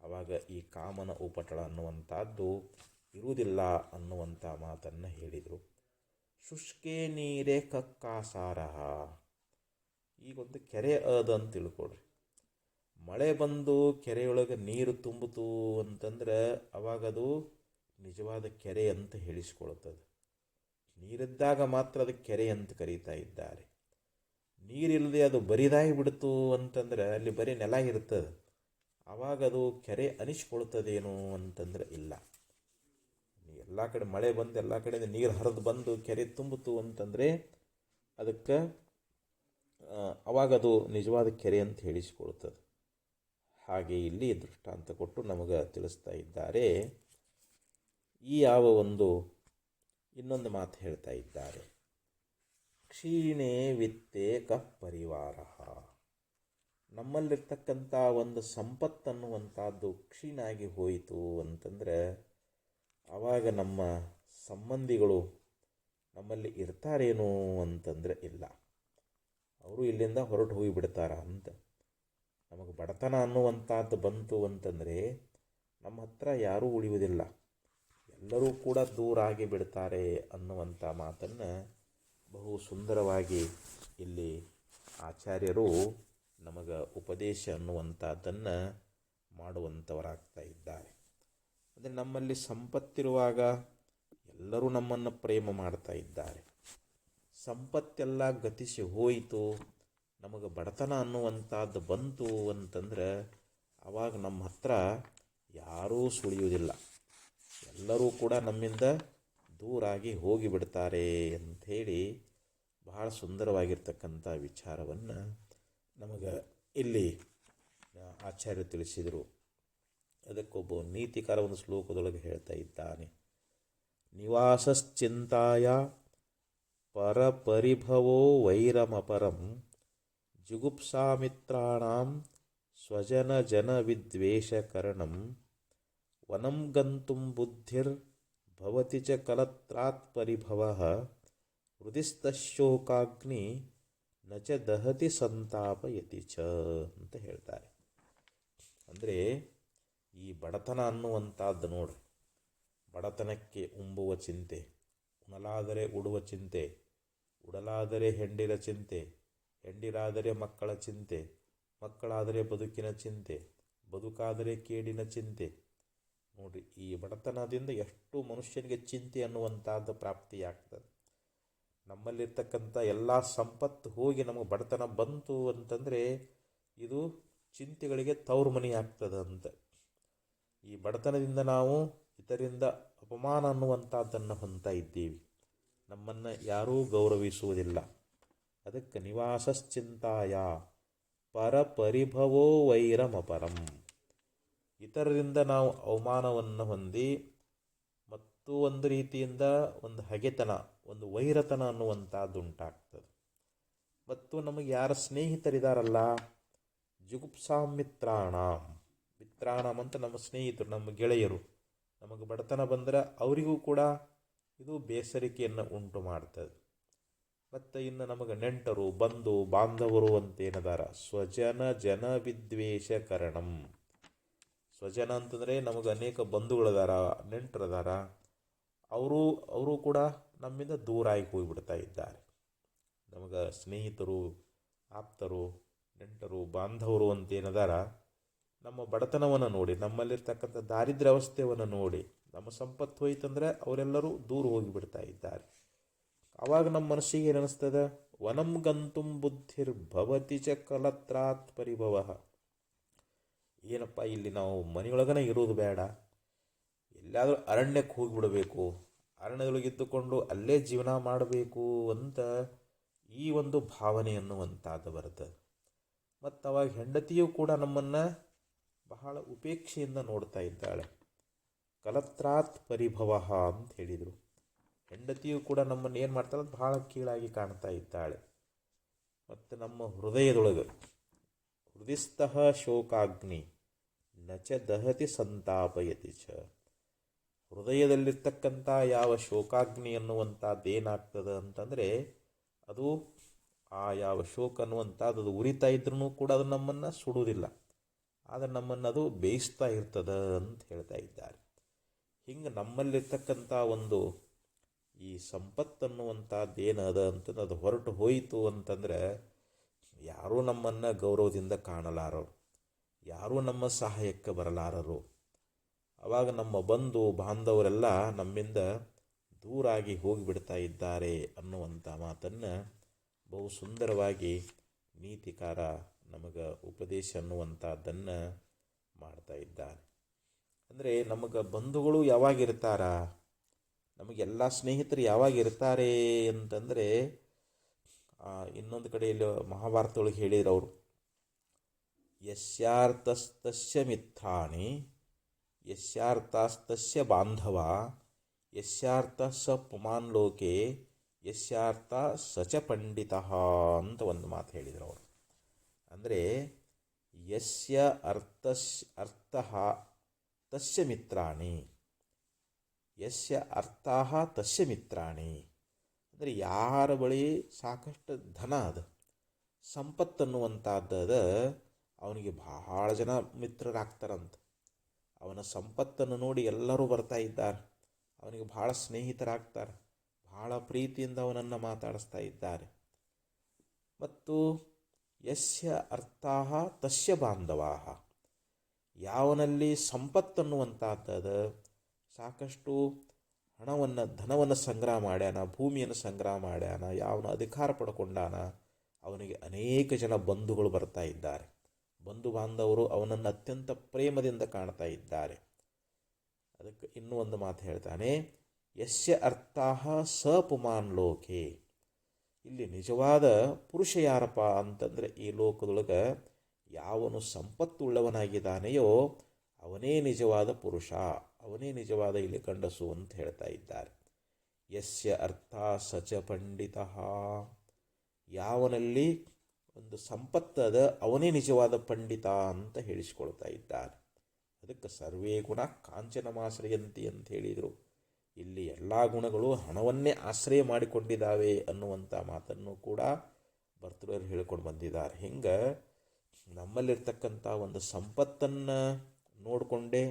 ಆವಾಗ ಈ ಕಾಮನ ಉಪಟಳ ಅನ್ನುವಂಥದ್ದು ಇರುವುದಿಲ್ಲ ಅನ್ನುವಂಥ ಮಾತನ್ನು ಹೇಳಿದರು. ಶುಷ್ಕೆ ನೀರೇ ಕಕ್ಕಾಸಾರ. ಈಗೊಂದು ಕೆರೆ ಅಂತ ತಿಳ್ಕೊಳ್ರಿ. ಮಳೆ ಬಂದು ಕೆರೆಯೊಳಗೆ ನೀರು ತುಂಬಿತು ಅಂತಂದ್ರೆ ಅವಾಗದು ನಿಜವಾದ ಕೆರೆ ಅಂತ ಹೇಳಿಸ್ಕೊಳ್ತದೆ. ನೀರಿದ್ದಾಗ ಮಾತ್ರ ಅದಕ್ಕೆ ಕೆರೆ ಅಂತ ಕರೀತಾ ಇದ್ದಾರೆ. ನೀರಿಲ್ಲದೆ ಅದು ಬರಿದಾಗಿ ಬಿಡ್ತು ಅಂತಂದ್ರೆ ಅಲ್ಲಿ ಬರೀ ನೆಲ ಇರ್ತದೆ, ಆವಾಗದು ಕೆರೆ ಅನಿಸ್ಕೊಳ್ತದೇನು ಅಂತಂದ್ರೆ ಇಲ್ಲ. ಎಲ್ಲ ಕಡೆ ಮಳೆ ಬಂದು ಎಲ್ಲ ಕಡೆ ನೀರು ಹರಿದು ಬಂದು ಕೆರೆ ತುಂಬಿತು ಅಂತಂದರೆ ಅದಕ್ಕೆ ಅವಾಗದು ನಿಜವಾದ ಕೆರೆ ಅಂತ ಹೇಳಿಸ್ಕೊಳ್ತದೆ. ಹಾಗೆ ಇಲ್ಲಿ ದೃಷ್ಟಾಂತ ಕೊಟ್ಟು ನಮಗೆ ತಿಳಿಸ್ತಾ ಇದ್ದಾರೆ. ಈ ಯಾವ ಒಂದು ಇನ್ನೊಂದು ಮಾತು ಹೇಳ್ತಾ ಇದ್ದಾರೆ, ಕ್ಷೀಣೆ ವಿತ್ತೆ ಕಃ ಪರಿವಾರ. ನಮ್ಮಲ್ಲಿರ್ತಕ್ಕಂಥ ಒಂದು ಸಂಪತ್ತನ್ನುವಂಥದ್ದು ಕ್ಷೀಣ ಆಗಿ ಹೋಯಿತು ಅಂತಂದರೆ ಆವಾಗ ನಮ್ಮ ಸಂಬಂಧಿಗಳು ನಮ್ಮಲ್ಲಿ ಇರ್ತಾರೇನು ಅಂತಂದರೆ ಇಲ್ಲ, ಅವರು ಇಲ್ಲಿಂದ ಹೊರಟು ಹೋಗಿಬಿಡ್ತಾರ ಅಂತ. ನಮಗೆ ಬಡತನ ಅನ್ನುವಂಥದ್ದು ಬಂತು ಅಂತಂದರೆ ನಮ್ಮ ಹತ್ರ ಯಾರೂ ಉಳಿಯುವುದಿಲ್ಲ, ಎಲ್ಲರೂ ಕೂಡ ದೂರ ಆಗಿ ಬಿಡ್ತಾರೆ ಅನ್ನುವಂಥ ಮಾತನ್ನು ಬಹು ಸುಂದರವಾಗಿ ಇಲ್ಲಿ ಆಚಾರ್ಯರು ನಮಗೆ ಉಪದೇಶ ಅನ್ನುವಂಥದ್ದನ್ನು ಮಾಡುವಂಥವರಾಗ್ತಾ ಇದ್ದಾರೆ. ಅಂದರೆ ನಮ್ಮಲ್ಲಿ ಸಂಪತ್ತಿರುವಾಗ ಎಲ್ಲರೂ ನಮ್ಮನ್ನು ಪ್ರೇಮ ಮಾಡ್ತಾ ಇದ್ದಾರೆ. ಸಂಪತ್ತೆಲ್ಲ ಗತಿಸಿ ಹೋಯಿತು, ನಮಗೆ ಬಡತನ ಅನ್ನುವಂಥದ್ದು ಬಂತು ಅಂತಂದ್ರೆ ಆವಾಗ ನಮ್ಮ ಹತ್ರ ಯಾರೂ ಸುಳಿಯುವುದಿಲ್ಲ, ಎಲ್ಲರೂ ಕೂಡ ನಮ್ಮಿಂದ ದೂರಾಗಿ ಹೋಗಿಬಿಡ್ತಾರೆ ಅಂಥೇಳಿ ಬಹಳ ಸುಂದರವಾಗಿರ್ತಕ್ಕಂಥ ವಿಚಾರವನ್ನು ನಮಗೆ ಇಲ್ಲಿ ಆಚಾರ್ಯ ತಿಳಿಸಿದರು. ಅದಕ್ಕೊಬ್ಬ ನೀತಿಕಾರ ಒಂದು ಶ್ಲೋಕದೊಳಗೆ ಹೇಳ್ತಾ ಇದ್ದಾನೆ, ನಿವಾಸಶ್ಚಿಂತಾಯ ಪರಪರಿಭವೋ ವೈರಮಪರಂ ಜುಗುಪ್ಸಾಮಿತ್ರಾಣಾಂ ಸ್ವಜನ ಜನ ವಿದ್ವೇಷಕರಣಂ ವನಂ ಗಂತುಂ ಬುದ್ಧಿರ್ ಭವತಿ ಚ ಕಲತ್ರಾತ್ ಪರಿಭವಃ ಹೃದಿಸ್ತಶೋಕಾಗ್ನಿ ನ ಚ ದಹತಿ ಸಂತಾಪಯತಿ ಚ ಅಂತ ಹೇಳ್ತಾರೆ. ಅಂದರೆ ಈ ಬಡತನ ಅನ್ನುವಂಥದ್ದು ನೋಡ್ರಿ, ಬಡತನಕ್ಕೆ ಉಂಬುವ ಚಿಂತೆ, ಉಣಲಾದರೆ ಉಡುವ ಚಿಂತೆ, ಉಡಲಾದರೆ ಹೆಂಡಿರ ಚಿಂತೆ, ಹೆಂಡಿರಾದರೆ ಮಕ್ಕಳ ಚಿಂತೆ, ಮಕ್ಕಳಾದರೆ ಬದುಕಿನ ಚಿಂತೆ, ಬದುಕಾದರೆ ಕೇಡಿನ ಚಿಂತೆ. ನೋಡಿರಿ, ಈ ಬಡತನದಿಂದ ಎಷ್ಟು ಮನುಷ್ಯನಿಗೆ ಚಿಂತೆ ಅನ್ನುವಂಥದ್ದು ಪ್ರಾಪ್ತಿಯಾಗ್ತದೆ. ನಮ್ಮಲ್ಲಿರ್ತಕ್ಕಂಥ ಎಲ್ಲ ಸಂಪತ್ತು ಹೋಗಿ ನಮಗೆ ಬಡತನ ಬಂತು ಅಂತಂದರೆ ಇದು ಚಿಂತೆಗಳಿಗೆ ತವರು ಮನೆ ಆಗ್ತದೆ ಅಂತ. ಈ ಬಡತನದಿಂದ ನಾವು ಇದರಿಂದ ಅಪಮಾನ ಅನ್ನುವಂಥದ್ದನ್ನು ಹೊಂದ್ತಾ ಇದ್ದೀವಿ, ನಮ್ಮನ್ನು ಯಾರೂ ಗೌರವಿಸುವುದಿಲ್ಲ. ಅದಕ್ಕೆ ನಿವಾಸಶ್ಚಿಂತಾಯ ಪರಪರಿಭವೋ ವೈರಮಪರಂ, ಇತರರಿಂದ ನಾವು ಅವಮಾನವನ್ನು ಹೊಂದಿ ಮತ್ತು ಒಂದು ರೀತಿಯಿಂದ ಒಂದು ಹಗೆತನ, ಒಂದು ವೈರತನ ಅನ್ನುವಂಥದ್ದು ಉಂಟಾಗ್ತದೆ. ಮತ್ತು ನಮಗೆ ಯಾರ ಸ್ನೇಹಿತರಿದಾರಲ್ಲ, ಜುಗುಪ್ಸಾಮಿತ್ರಾಣಾಂ, ಮಿತ್ರಾಣಾಂ ಅಂತ ನಮ್ಮ ಸ್ನೇಹಿತರು, ನಮ್ಮ ಗೆಳೆಯರು, ನಮಗೆ ಬಡತನ ಬಂದರೆ ಅವರಿಗೂ ಕೂಡ ಇದು ಬೇಸರಿಕೆಯನ್ನು ಉಂಟು ಮಾಡ್ತದೆ. ಮತ್ತು ಇನ್ನು ನಮಗೆ ನೆಂಟರು, ಬಂಧು ಬಾಂಧವರು ಅಂತೇನದಾರ, ಸ್ವಜನ ಜನ ವಿದ್ವೇಷಕರಣಂ. ಸ್ವಜನ ಅಂತಂದರೆ ನಮಗೆ ಅನೇಕ ಬಂಧುಗಳದಾರ, ನೆಂಟರದಾರ, ಅವರು ಕೂಡ ನಮ್ಮಿಂದ ದೂರಾಗಿ ಹೋಗಿಬಿಡ್ತಾ ಇದ್ದಾರೆ. ನಮಗೆ ಸ್ನೇಹಿತರು, ಆಪ್ತರು, ನೆಂಟರು, ಬಾಂಧವರು ಅಂತೇನದಾರ, ನಮ್ಮ ಬಡತನವನ್ನು ನೋಡಿ, ನಮ್ಮಲ್ಲಿರ್ತಕ್ಕಂಥ ದಾರಿದ್ರ್ಯ ಅವಸ್ಥೆಯನ್ನು ನೋಡಿ, ನಮ್ಮ ಸಂಪತ್ತು ಹೋಯ್ತಂದರೆ ಅವರೆಲ್ಲರೂ ದೂರ ಹೋಗಿಬಿಡ್ತಾ ಇದ್ದಾರೆ. ಆವಾಗ ನಮ್ಮ ಮನಸ್ಸಿಗೆ ಏನನ್ನಿಸ್ತದೆ, ವನಂ ಗಂತುಂ ಬುದ್ಧಿರ್ ಭವತಿ ಚ ಕಲತ್ರಾತ್ ಪರಿಭವಃ. ಏನಪ್ಪ, ಇಲ್ಲಿ ನಾವು ಮನೆಯೊಳಗನೆ ಇರೋದು ಬೇಡ, ಎಲ್ಲಾದರೂ ಅರಣ್ಯಕ್ಕೆ ಹೋಗಿಬಿಡಬೇಕು, ಅರಣ್ಯದೊಳಗಿದ್ದುಕೊಂಡು ಅಲ್ಲೇ ಜೀವನ ಮಾಡಬೇಕು ಅಂತ ಈ ಒಂದು ಭಾವನೆ ಅನ್ನುವಂಥದ್ದು ಬರ್ತದೆ. ಮತ್ತು ಅವಾಗ ಹೆಂಡತಿಯೂ ಕೂಡ ನಮ್ಮನ್ನು ಬಹಳ ಉಪೇಕ್ಷೆಯಿಂದ ನೋಡ್ತಾ ಇದ್ದಾಳೆ. ಕಲತ್ರಾತ್ ಪರಿಭವ ಅಂತ ಹೇಳಿದರು. ಹೆಂಡತಿಯೂ ಕೂಡ ನಮ್ಮನ್ನು ಏನು ಮಾಡ್ತಾಳೆ, ಬಹಳ ಕೀಳಾಗಿ ಕಾಣ್ತಾ ಇದ್ದಾಳೆ. ಮತ್ತು ನಮ್ಮ ಹೃದಯದೊಳಗೆ ಹೃದಯಸ್ಥಃ ಶೋಕಾಗ್ನಿ ನ ಚ ದಹತಿ ಸಂತಾಪಯತಿ ಚ. ಹೃದಯದಲ್ಲಿರ್ತಕ್ಕಂಥ ಯಾವ ಶೋಕಾಗ್ನಿ ಅನ್ನುವಂಥದ್ದು ಏನಾಗ್ತದೆ ಅಂತಂದರೆ ಅದು ಆ ಯಾವ ಶೋಕ ಅನ್ನುವಂಥದ್ದು ಅದು ಉರಿತಾ ಇದ್ರೂ ಕೂಡ ಅದು ನಮ್ಮನ್ನು ಸುಡುವುದಿಲ್ಲ, ಆದರೆ ನಮ್ಮನ್ನು ಅದು ಬೇಯಿಸ್ತಾ ಇರ್ತದೆ ಅಂತ ಹೇಳ್ತಾ ಇದ್ದಾರೆ. ಹಿಂಗೆ ನಮ್ಮಲ್ಲಿರ್ತಕ್ಕಂಥ ಒಂದು ಈ ಸಂಪತ್ತನ್ನುವಂಥದ್ದು ಏನದ ಅಂತಂದ್ರೆ ಅದು ಹೊರಟು ಹೋಯಿತು ಅಂತಂದರೆ ಯಾರೂ ನಮ್ಮನ್ನು ಗೌರವದಿಂದ ಕಾಣಲಾರರು, ಯಾರೂ ನಮ್ಮ ಸಹಾಯಕ್ಕೆ ಬರಲಾರರು. ಆವಾಗ ನಮ್ಮ ಬಂಧು ಬಾಂಧವರೆಲ್ಲ ನಮ್ಮಿಂದ ದೂರಾಗಿ ಹೋಗಿಬಿಡ್ತಾ ಇದ್ದಾರೆ ಅನ್ನುವಂಥ ಮಾತನ್ನು ಬಹು ಸುಂದರವಾಗಿ ನೀತಿಕಾರ ನಮಗೆ ಉಪದೇಶ ಅನ್ನುವಂಥದ್ದನ್ನು ಮಾಡ್ತಾ ಇದ್ದಾರೆ. ಅಂದರೆ ನಮಗೆ ಬಂಧುಗಳು ಯಾವಾಗಿರ್ತಾರ, ನಮಗೆಲ್ಲ ಸ್ನೇಹಿತರು ಯಾವಾಗಿರ್ತಾರೆ ಅಂತಂದರೆ ಇನ್ನೊಂದು ಕಡೆಯಲ್ಲಿ ಮಹಾಭಾರತದೊಳಗೆ ಹೇಳಿದ್ರು ಅವರು, ಯಸ್ಯಾರ್ಥಸ್ತಸ್ಯ ಮಿತ್ರಾಣಿ ಯಸ್ಯಾರ್ಥಸ್ತಸ್ಯ ಬಾಂಧವ ಯಸ್ಯಾರ್ಥ ಸ ಪುಮಾನ್ ಲೋಕೆ ಯಸ್ಯಾರ್ಥ ಸಚ ಪಂಡಿತ ಅಂತ ಒಂದು ಮಾತು ಹೇಳಿದರು ಅವರು. ಅಂದರೆ ಯಸ್ಯ ಅರ್ಥ ತಸ್ಯ ಮಿತ್ರಾಣಿ, ಯಸ್ಯ ಅರ್ಥಾಹ ತಸ್ಯ ಮಿತ್ರಾಣಿ. ಅಂದರೆ ಯಾರ ಬಳಿ ಸಾಕಷ್ಟು ಧನ ಅದ, ಸಂಪತ್ತನ್ನುವಂಥದ್ದು ಅವನಿಗೆ ಬಹಳ ಜನ ಮಿತ್ರರಾಗ್ತಾರಂತ. ಅವನ ಸಂಪತ್ತನ್ನು ನೋಡಿ ಎಲ್ಲರೂ ಬರ್ತಾ ಇದ್ದಾರೆ, ಅವನಿಗೆ ಬಹಳ ಸ್ನೇಹಿತರಾಗ್ತಾರೆ, ಬಹಳ ಪ್ರೀತಿಯಿಂದ ಅವನನ್ನು ಮಾತಾಡಿಸ್ತಾ ಇದ್ದಾರೆ. ಮತ್ತು ಯಸ್ಯ ಅರ್ಥಾಹ ತಸ್ಯ ಬಾಂಧವಾಹ. ಯಾವನಲ್ಲಿ ಸಂಪತ್ತನ್ನುವಂಥದ್ದದ, ಸಾಕಷ್ಟು ಧನವನ್ನು ಸಂಗ್ರಹ ಮಾಡ್ಯಾನ, ಭೂಮಿಯನ್ನು ಸಂಗ್ರಹ ಮಾಡ್ಯಾನ, ಯಾವನ ಅಧಿಕಾರ ಪಡ್ಕೊಂಡಾನ, ಅವನಿಗೆ ಅನೇಕ ಜನ ಬಂಧುಗಳು ಬರ್ತಾ ಇದ್ದಾರೆ. ಬಂಧು ಬಾಂಧವರು ಅವನನ್ನು ಅತ್ಯಂತ ಪ್ರೇಮದಿಂದ ಕಾಣ್ತಾ ಇದ್ದಾರೆ. ಅದಕ್ಕೆ ಇನ್ನೂ ಒಂದು ಮಾತು ಹೇಳ್ತಾನೆ, ಯಸ್ಯ ಅರ್ಥಾಹ ಸ ಪುಮಾನ್ ಲೋಕೆ. ಇಲ್ಲಿ ನಿಜವಾದ ಪುರುಷ ಯಾರಪ್ಪ ಅಂತಂದರೆ, ಈ ಲೋಕದೊಳಗೆ ಯಾವನು ಸಂಪತ್ತುಳ್ಳವನಾಗಿದ್ದಾನೆಯೋ ಅವನೇ ನಿಜವಾದ ಪುರುಷ, ಅವನೇ ನಿಜವಾದ ಇಲ್ಲಿ ಗಂಡಸು ಅಂತ ಹೇಳ್ತಾ ಇದ್ದಾರೆ. ಯಸ್ಯ ಅರ್ಥ ಸಚ ಪಂಡಿತ. ಯಾವನಲ್ಲಿ ಒಂದು ಸಂಪತ್ತದ ಅವನೇ ನಿಜವಾದ ಪಂಡಿತ ಅಂತ ಹೇಳಿಸಿಕೊಳ್ತಾ ಇದ್ದಾರೆ. ಅದಕ್ಕೆ ಸರ್ವೇ ಗುಣ ಕಾಂಚನಮಾಶ್ರಯಂತಿ ಅಂತ ಹೇಳಿದರು. ಇಲ್ಲಿ ಎಲ್ಲ ಗುಣಗಳು ಹಣವನ್ನೇ ಆಶ್ರಯ ಮಾಡಿಕೊಂಡಿದ್ದಾವೆ ಅನ್ನುವಂಥ ಮಾತನ್ನು ಕೂಡ ಭರ್ತೃರು ಹೇಳ್ಕೊಂಡು ಬಂದಿದ್ದಾರೆ. ಹಿಂಗೆ ನಮ್ಮಲ್ಲಿರ್ತಕ್ಕಂಥ ಒಂದು ಸಂಪತ್ತನ್ನು ನೋಡಿಕೊಂಡೇ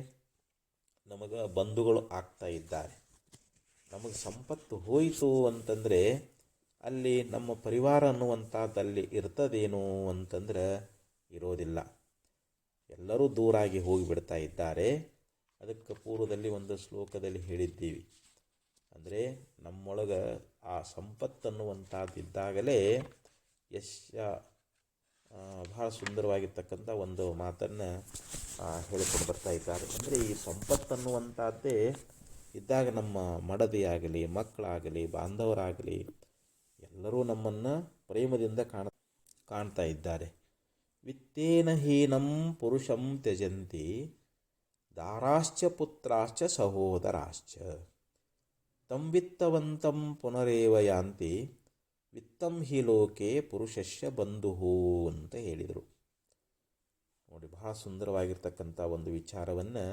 ನಮಗೆ ಬಂಧುಗಳು ಆಗ್ತಾ ಇದ್ದಾರೆ. ನಮಗೆ ಸಂಪತ್ತು ಹೋಯಿತು ಅಂತಂದರೆ ಅಲ್ಲಿ ನಮ್ಮ ಪರಿವಾರ ಅನ್ನುವಂಥದ್ದಲ್ಲಿ ಇರ್ತದೇನು ಅಂತಂದ್ರೆ ಇರೋದಿಲ್ಲ. ಎಲ್ಲರೂ ದೂರಾಗಿ ಹೋಗಿಬಿಡ್ತಾ ಇದ್ದಾರೆ. ಅದಕ್ಕೆ ಪೂರ್ವದಲ್ಲಿ ಒಂದು ಶ್ಲೋಕದಲ್ಲಿ ಹೇಳಿದ್ದೀವಿ, ಅಂದರೆ ನಮ್ಮೊಳಗೆ ಆ ಸಂಪತ್ತನ್ನುವಂಥದ್ದಿದ್ದಾಗಲೇ ಬಹಳ ಸುಂದರವಾಗಿರ್ತಕ್ಕಂಥ ಒಂದು ಮಾತನ್ನು ಹೇಳಿಕೊಂಡು ಬರ್ತಾ ಇದ್ದಾರೆ. ಅಂದರೆ ಈ ಸಂಪತ್ತನ್ನುವಂಥದ್ದೇ ಇದ್ದಾಗ ನಮ್ಮ ಮಡದಿಯಾಗಲಿ, ಮಕ್ಕಳಾಗಲಿ, ಬಾಂಧವರಾಗಲಿ ಎಲ್ಲರೂ ನಮ್ಮನ್ನು ಪ್ರೇಮದಿಂದ ಕಾಣ್ತಾ ಇದ್ದಾರೆ. ವಿತ್ತೇನ ಹೀನಂ ಪುರುಷಂ ತ್ಯಜಂತಿ ದಾರಾಶ್ಚ ಪುತ್ರಾಶ್ಚ ಸಹೋದರಾಶ್ಚ ತಂ ವಿತ್ತವಂತಂ ಪುನರೇವ ಯಾಂತಿ ವಿತ್ತಂ ಹಿ ಲೋಕೆ ಪುರುಷಸ್ಯ ಬಂಧುಹು ಅಂತ ಹೇಳಿದರು. ನೋಡಿ, ಬಹಳ ಸುಂದರವಾಗಿರ್ತಕ್ಕಂಥ ಒಂದು ವಿಚಾರವನ್ನು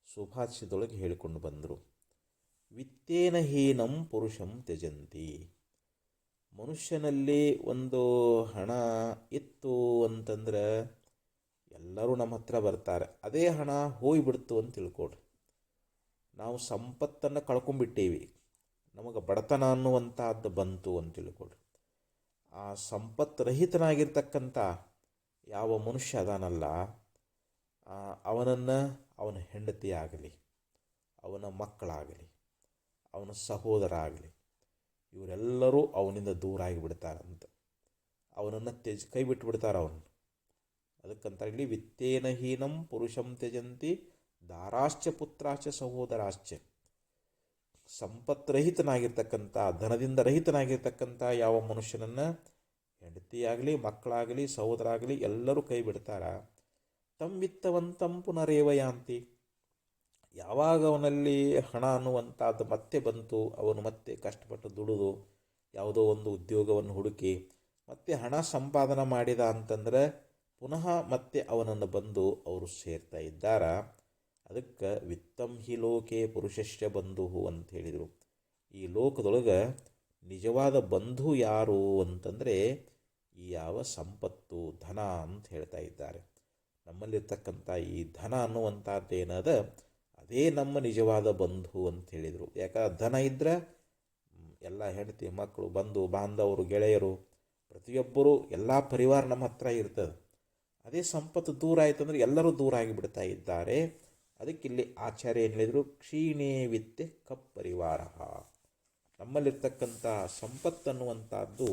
ಸುಭಾಷಿತದೊಳಗೆ ಹೇಳಿಕೊಂಡು ಬಂದರು. ವಿತ್ತೇನ ಹೀನಂ ಪುರುಷಂ ತ್ಯಜಂತಿ. ಮನುಷ್ಯನಲ್ಲಿ ಒಂದು ಹಣ ಇತ್ತು ಅಂತಂದ್ರೆ ಎಲ್ಲರೂ ನಮ್ಮ ಹತ್ರ ಬರ್ತಾರೆ. ಅದೇ ಹಣ ಹೋಗಿಬಿಡ್ತು ಅಂತ ತಿಳ್ಕೊಳ್ರಿ. ನಾವು ಸಂಪತ್ತನ್ನು ಕಳ್ಕೊಂಡ್ಬಿಟ್ಟೇವಿ, ನಮಗೆ ಬಡತನ ಅನ್ನುವಂಥದ್ದು ಬಂತು ಅಂತ ತಿಳ್ಕೊಳ್ರಿ. ಆ ಸಂಪತ್ರಹಿತನಾಗಿರ್ತಕ್ಕಂಥ ಯಾವ ಮನುಷ್ಯ ಅದಾನಲ್ಲ, ಅವನನ್ನು ಅವನ ಹೆಂಡತಿ ಆಗಲಿ, ಅವನ ಮಕ್ಕಳಾಗಲಿ, ಅವನ ಸಹೋದರ ಆಗಲಿ, ಇವರೆಲ್ಲರೂ ಅವನಿಂದ ದೂರ ಆಗಿಬಿಡ್ತಾರಂತ. ಅವನನ್ನು ಕೈ ಬಿಟ್ಟುಬಿಡ್ತಾರೆ ಅವನು. ಅದಕ್ಕಂತ ಇಲ್ಲಿ ವಿತ್ತೇನ ಹೀನಂ ಪುರುಷಂ ತ್ಯಜಂತಿ ದಾರಾಶ್ಚ ಪುತ್ರಾಶ್ಚ ಸಹೋದರಾಶ್ಚ. ಸಂಪತ್ರಹಿತನಾಗಿರ್ತಕ್ಕಂಥ, ಧನದಿಂದ ರಹಿತನಾಗಿರ್ತಕ್ಕಂಥ ಯಾವ ಮನುಷ್ಯನನ್ನು ಹೆಂಡತಿಯಾಗಲಿ, ಮಕ್ಕಳಾಗಲಿ, ಸಹೋದರ ಆಗಲಿ ಎಲ್ಲರೂ ಕೈ ಬಿಡ್ತಾರ. ತಂ ವಿತ್ತವಂತಂ ಪುನರೇವ ಯಾಂತಿ. ಯಾವಾಗ ಅವನಲ್ಲಿ ಹಣ ಅನ್ನುವಂಥದ್ದು ಮತ್ತೆ ಬಂತು, ಅವನು ಮತ್ತೆ ಕಷ್ಟಪಟ್ಟು ದುಡಿದು ಯಾವುದೋ ಒಂದು ಉದ್ಯೋಗವನ್ನು ಹುಡುಕಿ ಮತ್ತೆ ಹಣ ಸಂಪಾದನೆ ಮಾಡಿದ ಅಂತಂದರೆ ಪುನಃ ಮತ್ತೆ ಅವನನ್ನು ಬಂದು ಅವರು ಸೇರ್ತಾ ಇದ್ದಾರ. ಅದಕ್ಕೆ ವಿತ್ತಂ ಹಿ ಲೋಕೆ ಪುರುಷಶ್ಯ ಬಂಧು ಅಂತ ಹೇಳಿದರು. ಈ ಲೋಕದೊಳಗೆ ನಿಜವಾದ ಬಂಧು ಯಾರು ಅಂತಂದರೆ ಈ ಯಾವ ಸಂಪತ್ತು, ಧನ ಅಂತ ಹೇಳ್ತಾ ಇದ್ದಾರೆ. ನಮ್ಮಲ್ಲಿರ್ತಕ್ಕಂಥ ಈ ಧನ ಅನ್ನುವಂಥದ್ದೇನದ ಅದೇ ನಮ್ಮ ನಿಜವಾದ ಬಂಧು ಅಂತ ಹೇಳಿದರು. ಯಾಕಂದ್ರೆ ಧನ ಇದ್ದರೆ ಎಲ್ಲ ಹೆಂಡತಿ, ಮಕ್ಕಳು, ಬಂಧು ಬಾಂಧವರು, ಗೆಳೆಯರು, ಪ್ರತಿಯೊಬ್ಬರು ಎಲ್ಲ ಪರಿವಾರ ನಮ್ಮ ಹತ್ರ ಇರ್ತದೆ. ಅದೇ ಸಂಪತ್ತು ದೂರ ಆಯ್ತಂದ್ರೆ ಎಲ್ಲರೂ ದೂರ ಆಗಿಬಿಡ್ತಾ ಇದ್ದಾರೆ. ಅದಕ್ಕಿಲ್ಲಿ ಆಚಾರ್ಯ ಏನು ಹೇಳಿದರು, ಕ್ಷೀಣೇ ವಿತ್ತೆ ಕಪ್ಪರಿವಾರ. ನಮ್ಮಲ್ಲಿರ್ತಕ್ಕಂಥ ಸಂಪತ್ತನ್ನುವಂಥದ್ದು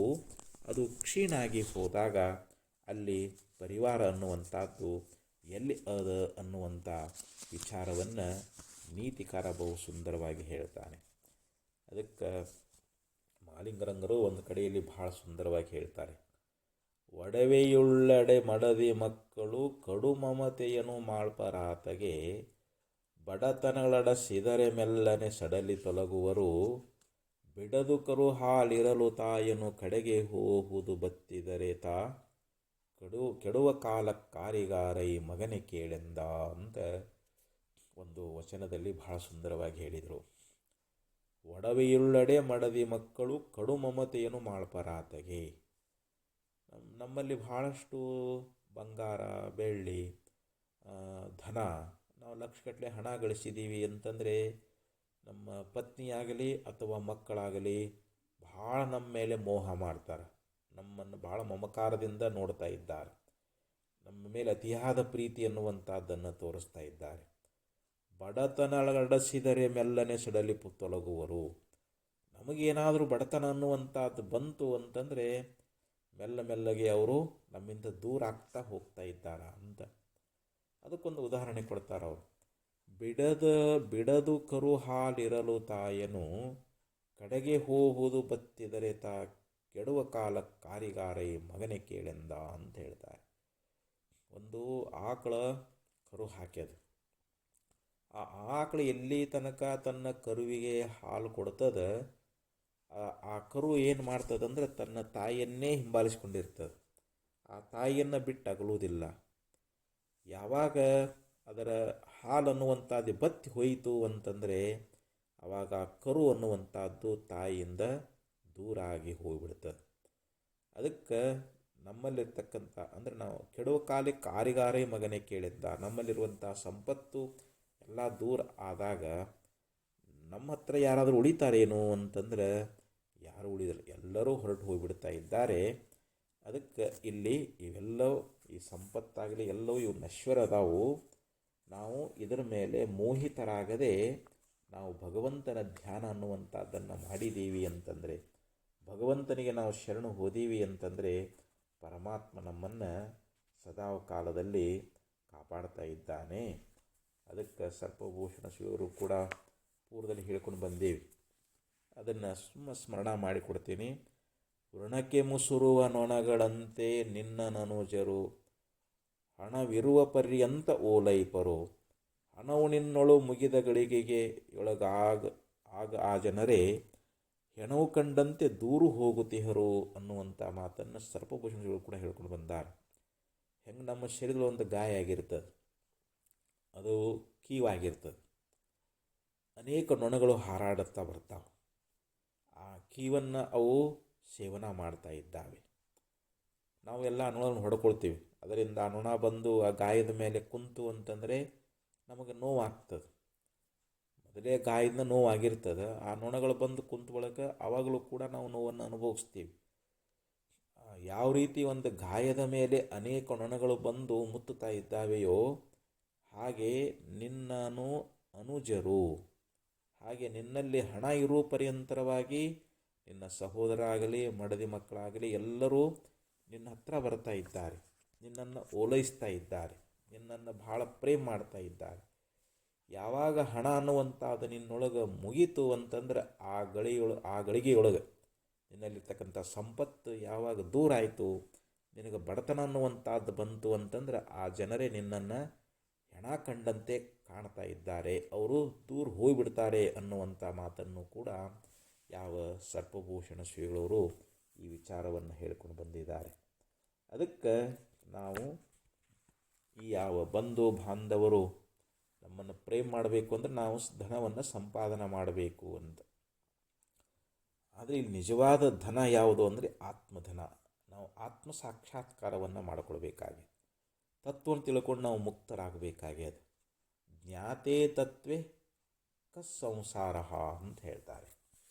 ಅದು ಕ್ಷೀಣ ಆಗಿ ಹೋದಾಗ ಅಲ್ಲಿ ಪರಿವಾರ ಅನ್ನುವಂಥದ್ದು ಎಲ್ಲಿ ಅದ ಅನ್ನುವಂಥ ವಿಚಾರವನ್ನು ನೀತಿಕಾರ ಬಹು ಸುಂದರವಾಗಿ ಹೇಳ್ತಾನೆ. ಅದಕ್ಕೆ ಮಾಲಿಂಗರಂಗರು ಒಂದು ಕಡೆಯಲ್ಲಿ ಬಹಳ ಸುಂದರವಾಗಿ ಹೇಳ್ತಾರೆ, ಒಡವೆಯುಳ್ಳಡೆ ಮಡದಿ ಮಕ್ಕಳು ಕಡು ಮಮತೆಯನ್ನು ಮಾಳ್ಪರಾತಗೆ ಬಡತನಗಳಡ ಸಿದರೆ ಮೆಲ್ಲನೆ ಸಡಲಿ ತೊಲಗುವರು ಬಿಡದುಕರು ಹಾಲಿರಲು ತಾಯನು ಕಡೆಗೆ ಹೋಗುವುದು ಬತ್ತಿದರೆ ತಾ ಕೆಡುವ ಕಾಲಕ್ಕಾರಿಗಾರೈ ಮಗನೆ ಕೇಳೆಂದ ಅಂತ ಒಂದು ವಚನದಲ್ಲಿ ಬಹಳ ಸುಂದರವಾಗಿ ಹೇಳಿದರು. ಒಡವೆಯುಳ್ಳಡೆ ಮಡದಿ ಮಕ್ಕಳು ಕಡು ಮಮತೆಯನ್ನು ಮಾಳ್ಪರಾತಗೆ. ನಮ್ಮಲ್ಲಿ ಬಹಳಷ್ಟು ಬಂಗಾರ, ಬೆಳ್ಳಿ, ಧನ, ನಾವು ಲಕ್ಷಗಟ್ಟಲೆ ಹಣ ಗಳಿಸಿದ್ದೀವಿ ಅಂತಂದರೆ ನಮ್ಮ ಪತ್ನಿಯಾಗಲಿ ಅಥವಾ ಮಕ್ಕಳಾಗಲಿ ಭಾಳ ನಮ್ಮ ಮೇಲೆ ಮೋಹ ಮಾಡ್ತಾರೆ. ನಮ್ಮನ್ನು ಬಹಳ ಮಮಕಾರದಿಂದ ನೋಡ್ತಾ ಇದ್ದಾರೆ. ನಮ್ಮ ಮೇಲೆ ಅತಿಯಾದ ಪ್ರೀತಿ ಎನ್ನುವಂಥದ್ದನ್ನು ತೋರಿಸ್ತಾ ಇದ್ದಾರೆ. ಬಡತನಗಳಡಿಸಿದರೆ ಮೆಲ್ಲನೆ ಸಡಲಿ ತೊಲಗುವರು. ನಮಗೇನಾದರೂ ಬಡತನ ಅನ್ನುವಂಥದ್ದು ಬಂತು ಅಂತಂದರೆ ಮೆಲ್ಲ ಮೆಲ್ಲಗೆ ಅವರು ನಮ್ಮಿಂದ ದೂರ ಆಗ್ತಾ ಹೋಗ್ತಾ ಇದ್ದಾರ ಅಂತ. ಅದಕ್ಕೊಂದು ಉದಾಹರಣೆ ಕೊಡ್ತಾರೆ ಅವರು. ಬಿಡದು ಕರು ಹಾಲಿರಲು ತಾಯನು, ಕಡೆಗೆ ಹೋಗುವುದು ಬತ್ತಿದರೆ ತಾ ಕೆಡುವ ಕಾಲ ಕಾರಿಗಾರೈ ಮಗನೇ ಕೇಳೆಂದ ಅಂತ ಹೇಳ್ತಾರೆ. ಒಂದು ಆಕಳ ಕರು ಹಾಕ್ಯದು. ಆ ಆಕಳು ಎಲ್ಲಿ ತನಕ ತನ್ನ ಕರುವಿಗೆ ಹಾಲು ಕೊಡ್ತದ, ಆ ಕರು ಏನು ಮಾಡ್ತದಂದ್ರೆ ತನ್ನ ತಾಯಿಯನ್ನೇ ಹಿಂಬಾಲಿಸ್ಕೊಂಡಿರ್ತದೆ. ಆ ತಾಯಿಯನ್ನು ಬಿಟ್ಟು ಅಗಲುವುದಿಲ್ಲ. ಯಾವಾಗ ಅದರ ಹಾಲು ಅನ್ನುವಂಥದ್ದು ಬತ್ತಿ ಹೋಯಿತು ಅಂತಂದರೆ ಆವಾಗ ಆ ಕರು ಅನ್ನುವಂಥದ್ದು ತಾಯಿಯಿಂದ ದೂರ ಆಗಿ ಹೋಗಿಬಿಡ್ತದೆ. ಅದಕ್ಕೆ ನಮ್ಮಲ್ಲಿರ್ತಕ್ಕಂಥ ಅಂದರೆ ನಾವು ಕೆಡುವ ಕಾಲಕ್ಕೆ ಕಾರಿಗಾರೇ ಮಗನೇ ಕೇಳಿದ್ದ, ನಮ್ಮಲ್ಲಿರುವಂಥ ಸಂಪತ್ತು ಎಲ್ಲ ದೂರ ಆದಾಗ ನಮ್ಮ ಹತ್ರ ಯಾರಾದರೂ ಉಳಿತಾರೇನು ಅಂತಂದ್ರೆ ಯಾರು ಉಳಿದ್ರು, ಎಲ್ಲರೂ ಹೊರಟು ಹೋಗಿಬಿಡ್ತಾ ಇದ್ದಾರೆ. ಅದಕ್ಕೆ ಇಲ್ಲಿ ಇವೆಲ್ಲವೂ ಈ ಸಂಪತ್ತಾಗಲಿ ಎಲ್ಲವೂ ಇವು ನಶ್ವರ ಅದಾವು. ನಾವು ಇದರ ಮೇಲೆ ಮೋಹಿತರಾಗದೆ ನಾವು ಭಗವಂತನ ಧ್ಯಾನ ಅನ್ನುವಂಥದ್ದನ್ನು ಮಾಡಿದ್ದೀವಿ ಅಂತಂದರೆ, ಭಗವಂತನಿಗೆ ನಾವು ಶರಣು ಹೋದೀವಿ ಅಂತಂದರೆ ಪರಮಾತ್ಮ ನಮ್ಮನ್ನು ಸದಾ ಕಾಲದಲ್ಲಿ ಕಾಪಾಡ್ತಾ ಇದ್ದಾನೆ. ಅದಕ್ಕೆ ಸರ್ಪಭೂಷಣ ಶಿವರು ಕೂಡ ಪೂರ್ವದಲ್ಲಿ ಹೇಳ್ಕೊಂಡು ಬಂದೇವಿ. ಅದನ್ನು ಸ್ಮರಣ ಮಾಡಿಕೊಡ್ತೀನಿ. ವೃಣಕ್ಕೆ ಮುಸುರುವ ನೊಣಗಳಂತೆ ನಿನ್ನ ನನುಜರು, ಹಣವಿರುವ ಪರ್ಯಂತ ಓಲೈಪರು, ಹಣವು ನಿನ್ನೊಳು ಮುಗಿದ ಗಳಿಗೆಗೆ ಆಗ ಆ ಜನರೇ ಹೆಣವು ಕಂಡಂತೆ ದೂರು ಹೋಗುತ್ತಿಹರು ಅನ್ನುವಂಥ ಮಾತನ್ನು ಸರ್ಪಭೂಷಣಗಳು ಕೂಡ ಹೇಳ್ಕೊಂಡು ಬಂದಾರೆ. ಹೆಂಗೆ ನಮ್ಮ ಶರೀರದ ಒಂದು ಗಾಯ ಆಗಿರ್ತದೆ, ಅದು ಕೀವಾಗಿರ್ತದೆ. ಅನೇಕ ನೊಣಗಳು ಹಾರಾಡುತ್ತಾ ಬರ್ತಾವೆ. ಆ ಕೀವನ್ನು ಅವು ಸೇವನೆ ಮಾಡ್ತಾ ಇದ್ದಾವೆ. ನಾವು ಎಲ್ಲ ನೊಣಗಳನ್ನು ಹೊಡ್ಕೊಳ್ತೀವಿ. ಅದರಿಂದ ಆ ನೊಣ ಬಂದು ಆ ಗಾಯದ ಮೇಲೆ ಕುಂತು ಅಂತಂದರೆ ನಮಗೆ ನೋವಾಗ್ತದೆ. ಮೊದಲೇ ಗಾಯದಿಂದ ನೋವಾಗಿರ್ತದೆ. ಆ ನೊಣಗಳು ಬಂದು ಕುಂತು ಬಳಕ ಆವಾಗಲೂ ಕೂಡ ನಾವು ನೋವನ್ನು ಅನುಭವಿಸ್ತೀವಿ. ಯಾವ ರೀತಿ ಒಂದು ಗಾಯದ ಮೇಲೆ ಅನೇಕ ನೊಣಗಳು ಬಂದು ಮುತ್ತುತ್ತಾ ಇದ್ದಾವೆಯೋ ಹಾಗೆ ನಿನ್ನನು ಅನುಜರು, ಹಾಗೆ ನಿನ್ನಲ್ಲಿ ಹಣ ಇರುವ ಪರ್ಯಂತರವಾಗಿ ನಿನ್ನ ಸಹೋದರ ಆಗಲಿ ಮಡದಿ ಮಕ್ಕಳಾಗಲಿ ಎಲ್ಲರೂ ನಿನ್ನ ಹತ್ರ ಬರ್ತಾ ಇದ್ದಾರೆ, ನಿನ್ನನ್ನು ಓಲೈಸ್ತಾ ಇದ್ದಾರೆ, ನಿನ್ನನ್ನು ಬಹಳ ಪ್ರೇಮ ಮಾಡ್ತಾ ಇದ್ದಾರೆ. ಯಾವಾಗ ಹಣ ಅನ್ನುವಂಥದ್ದು ನಿನ್ನೊಳಗೆ ಮುಗೀತು ಅಂತಂದ್ರೆ ಆ ಗಳಿಗೆಯೊಳಗೆ ನಿನ್ನಲ್ಲಿರ್ತಕ್ಕಂಥ ಸಂಪತ್ತು ಯಾವಾಗ ದೂರ ಆಯಿತು, ನಿನಗೆ ಬಡತನ ಅನ್ನುವಂಥದ್ದು ಬಂತು ಅಂತಂದ್ರೆ ಆ ಜನರೇ ನಿನ್ನನ್ನು ಹೆಣ ಕಂಡಂತೆ ಕಾಣ್ತಾ ಇದ್ದಾರೆ, ಅವರು ದೂರ ಹೋಗಿಬಿಡ್ತಾರೆ ಅನ್ನುವಂಥ ಮಾತನ್ನು ಕೂಡ ಯಾವ ಸರ್ಪಭೂಷಣ ಶ್ರೀಗಳವರು ಈ ವಿಚಾರವನ್ನು ಹೇಳ್ಕೊಂಡು ಬಂದಿದ್ದಾರೆ. ಅದಕ್ಕೆ ನಾವು ಈ ಯಾವ ಬಂಧು ಬಾಂಧವರು ನಮ್ಮನ್ನು ಪ್ರೇಮ ಮಾಡಬೇಕು ಅಂದರೆ ನಾವು ಧನವನ್ನು ಸಂಪಾದನೆ ಮಾಡಬೇಕು ಅಂತ. ಆದರೆ ಇಲ್ಲಿ ನಿಜವಾದ ಧನ ಯಾವುದು ಅಂದರೆ ಆತ್ಮಧನ. ನಾವು ಆತ್ಮ ಸಾಕ್ಷಾತ್ಕಾರವನ್ನು ಮಾಡಿಕೊಳ್ಬೇಕಾಗಿದೆ. ತತ್ವವನ್ನು ತಿಳ್ಕೊಂಡು ನಾವು ಮುಕ್ತರಾಗಬೇಕಾಗ್ಯದ. ಜ್ಞಾತೇ ತತ್ವೇ ಕ ಸಂಸಾರ ಅಂತ ಹೇಳ್ತಾರೆ.